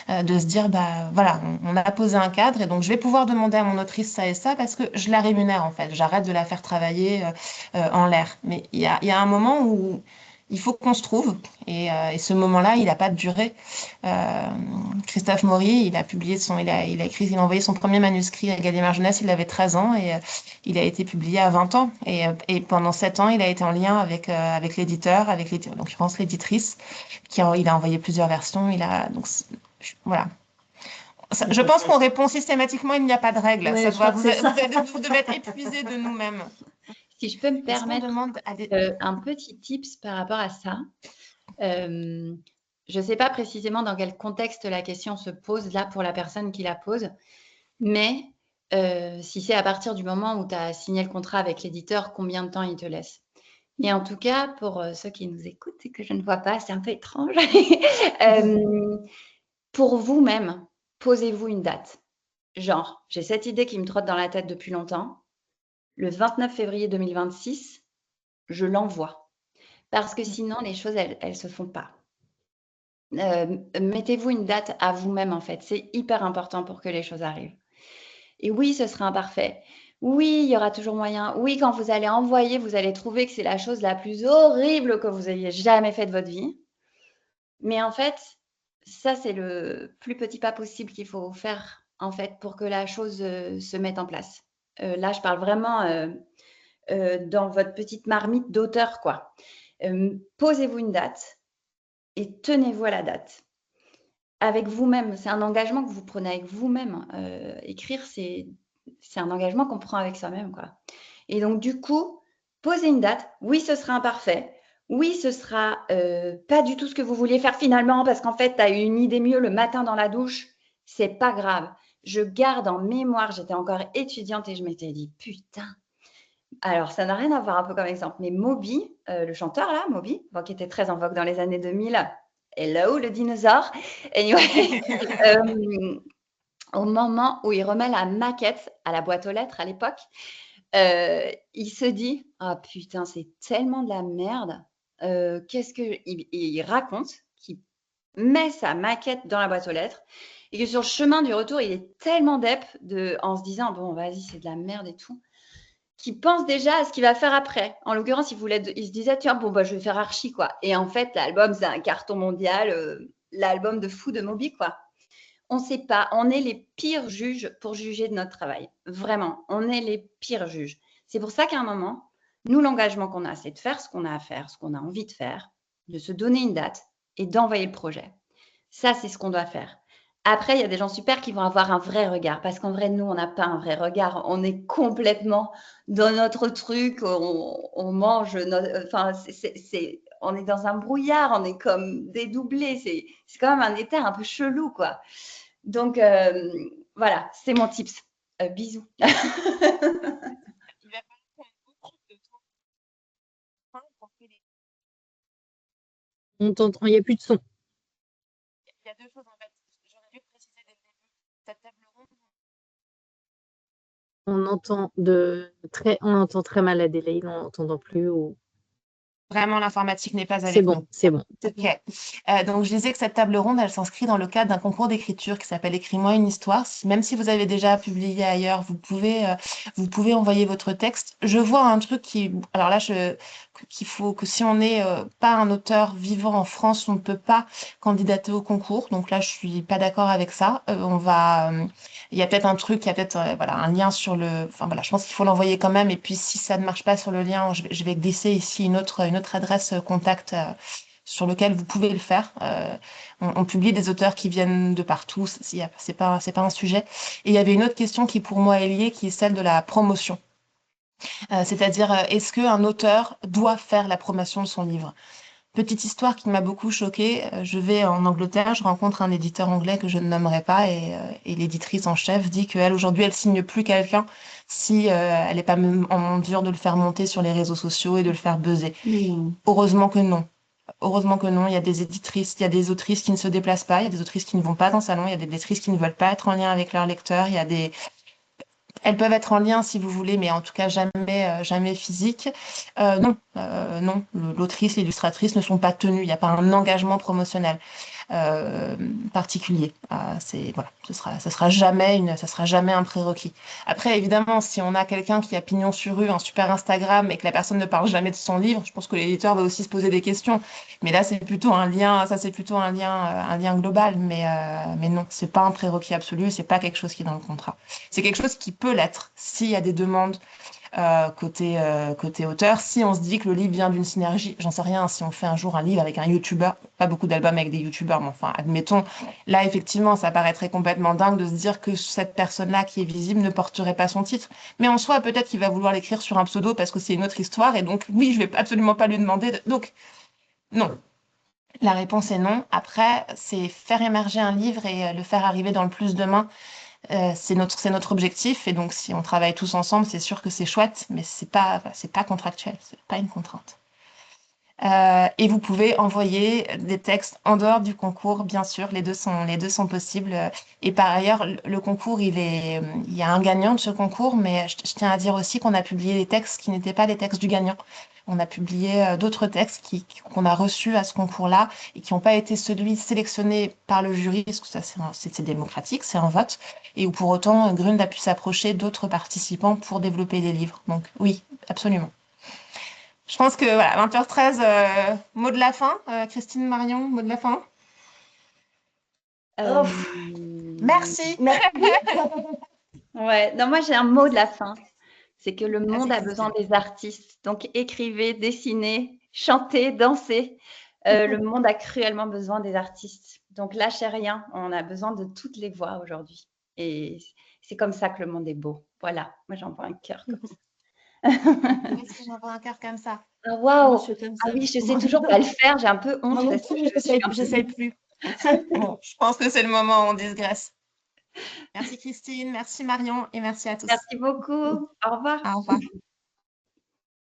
de se dire, bah voilà, on a posé un cadre et donc je vais pouvoir demander à mon autrice ça et ça parce que je la rémunère en fait. J'arrête de la faire travailler en l'air. Mais il y a un moment où il faut qu'on se trouve et ce moment-là, il n'a pas de durée. Euh, Christophe Maury, il a envoyé son premier manuscrit à Gallimard Jeunesse, il avait 13 ans et il a été publié à 20 ans. Et pendant 7 ans, il a été en lien avec l'éditeur, en l'occurrence l'éditrice, il a envoyé plusieurs versions. Voilà. Je pense qu'on répond systématiquement, il n'y a pas de règle. Ouais, je crois que c'est ça. Vous devez être épuisé de nous-mêmes. Si je peux me Est-ce qu'on permettre demande à des... un petit tips par rapport à ça. Je ne sais pas précisément dans quel contexte la question se pose là pour la personne qui la pose, mais si c'est à partir du moment où tu as signé le contrat avec l'éditeur, combien de temps il te laisse? Et en tout cas, pour ceux qui nous écoutent et que je ne vois pas, c'est un peu étrange, pour vous-même, posez-vous une date. Genre, j'ai cette idée qui me trotte dans la tête depuis longtemps. Le 29 février 2026, je l'envoie. Parce que sinon, les choses, elles ne se font pas. Mettez-vous une date à vous-même, en fait. C'est hyper important pour que les choses arrivent. Et oui, ce sera imparfait. Oui, il y aura toujours moyen. Oui, quand vous allez envoyer, vous allez trouver que c'est la chose la plus horrible que vous ayez jamais fait de votre vie. Mais en fait, ça, c'est le plus petit pas possible qu'il faut faire, en fait, pour que la chose se mette en place. Là, je parle vraiment dans votre petite marmite d'auteur, quoi. Posez-vous une date et tenez-vous à la date. Avec vous-même, c'est un engagement que vous prenez avec vous-même. Écrire, c'est un engagement qu'on prend avec soi-même, quoi. Et donc, du coup, posez une date. Oui, ce sera imparfait. Oui, ce sera pas du tout ce que vous vouliez faire finalement parce qu'en fait, tu as eu une idée mieux le matin dans la douche. C'est pas grave. Je garde en mémoire, j'étais encore étudiante et je m'étais dit, putain. Alors, ça n'a rien à voir un peu comme exemple, mais Moby, le chanteur là, Moby, bon, qui était très en vogue dans les années 2000, hello le dinosaure. Anyway, au moment où il remet la maquette à la boîte aux lettres à l'époque, il se dit ah putain c'est tellement de la merde. Qu'est-ce que il raconte qu'il met sa maquette dans la boîte aux lettres et que sur le chemin du retour il est tellement dep en se disant bon vas-y c'est de la merde et tout qu'il pense déjà à ce qu'il va faire après. En l'occurrence il se disait tiens bon bah je vais faire Archie quoi. Et en fait l'album c'est un carton mondial, l'album de fou de Moby quoi. On ne sait pas, on est les pires juges pour juger de notre travail. Vraiment, on est les pires juges. C'est pour ça qu'à un moment, nous, l'engagement qu'on a, c'est de faire ce qu'on a à faire, ce qu'on a envie de faire, de se donner une date et d'envoyer le projet. Ça, c'est ce qu'on doit faire. Après, il y a des gens super qui vont avoir un vrai regard, parce qu'en vrai, nous, on n'a pas un vrai regard. On est complètement dans notre truc, on mange, enfin, on est dans un brouillard, on est comme dédoublé. C'est quand même un état un peu chelou, quoi. Donc, voilà, c'est mon tips. Bisous. On t'entend, il n'y a plus de son. Il y a deux choses en fait. J'aurais dû préciser dès le début. Cette table ronde. On entend très mal Adélaïde, on n'entend plus. Vraiment, l'informatique n'est pas C'est avec bon, nous. c'est bon. Ok. Donc, je disais que cette table ronde, elle s'inscrit dans le cadre d'un concours d'écriture qui s'appelle Écris-moi une histoire. Même si vous avez déjà publié ailleurs, vous pouvez envoyer votre texte. Je vois un truc alors là, qu'il faut que si on n'est pas un auteur vivant en France, on ne peut pas candidater au concours. Donc là, je suis pas d'accord avec ça. Il y a peut-être un truc, il y a peut-être voilà, un lien sur le. Enfin voilà, je pense qu'il faut l'envoyer quand même. Et puis si ça ne marche pas sur le lien, je vais glisser ici une autre adresse contact sur lequel vous pouvez le faire. On publie des auteurs qui viennent de partout, c'est pas un sujet. Et il y avait une autre question qui pour moi est liée, qui est celle de la promotion. C'est-à-dire, est-ce qu'un auteur doit faire la promotion de son livre? Petite histoire qui m'a beaucoup choquée, je vais en Angleterre, je rencontre un éditeur anglais que je ne nommerai pas et l'éditrice en chef dit qu'elle, aujourd'hui, elle signe plus quelqu'un si elle n'est pas en mesure de le faire monter sur les réseaux sociaux et de le faire buzzer. Heureusement que non. Heureusement que non, il y a des éditrices, il y a des autrices qui ne se déplacent pas, il y a des autrices qui ne vont pas dans le salon, il y a des lectrices qui ne veulent pas être en lien avec leurs lecteurs, il y a des... Elles peuvent être en lien si vous voulez, mais en tout cas jamais physique. Non, l'autrice, l'illustratrice ne sont pas tenues. Il n'y a pas un engagement promotionnel particulier. Voilà, ce sera jamais un prérequis. Après, évidemment, si on a quelqu'un qui a pignon sur rue, un super Instagram, et que la personne ne parle jamais de son livre, je pense que l'éditeur va aussi se poser des questions. Mais là, c'est plutôt un lien, un lien global. Mais non, c'est pas un prérequis absolu, c'est pas quelque chose qui est dans le contrat. C'est quelque chose qui peut l'être s'il y a des demandes côté auteur. Si on se dit que le livre vient d'une synergie, j'en sais rien, si on fait un jour un livre avec un youtubeur, pas beaucoup d'albums avec des youtubeurs, mais enfin, admettons, là, effectivement, ça paraîtrait complètement dingue de se dire que cette personne-là qui est visible ne porterait pas son titre. Mais en soi, peut-être qu'il va vouloir l'écrire sur un pseudo parce que c'est une autre histoire, et donc, oui, je vais absolument pas lui demander. Donc, non. La réponse est non. Après, c'est faire émerger un livre et le faire arriver dans le plus de mains. C'est notre objectif, et donc si on travaille tous ensemble, c'est sûr que c'est chouette, mais c'est pas contractuel, c'est pas une contrainte. Et vous pouvez envoyer des textes en dehors du concours, bien sûr, les deux sont possibles. Et par ailleurs, le concours, il y a un gagnant de ce concours, mais je tiens à dire aussi qu'on a publié des textes qui n'étaient pas les textes du gagnant. On a publié d'autres textes qu'on a reçus à ce concours-là et qui n'ont pas été celui sélectionné par le jury, parce que ça, c'est démocratique, c'est un vote, et où pour autant, Grund a pu s'approcher d'autres participants pour développer des livres. Donc oui, absolument. Je pense que voilà, 20h13, mot de la fin. Christine, Marion, mot de la fin. Merci. Ouais, non, moi j'ai un mot de la fin. C'est que le monde c'est a besoin des artistes. Donc écrivez, dessinez, chantez, dansez. Le monde a cruellement besoin des artistes. Donc lâchez rien. On a besoin de toutes les voix aujourd'hui. Et c'est comme ça que le monde est beau. Voilà, moi j'envoie un cœur comme ça. Moi aussi, j'envoie un cœur comme ça. Ah, waouh! Moi, je suis comme Ah ça. oui, je sais toujours pas le faire. J'ai un peu honte. Moi non parce que plus, je suis un peu- J'essaie plus. Bon, je pense que c'est le moment où on digresse. Merci Christine, merci Marion et merci à tous. Merci beaucoup. Au revoir. Au revoir.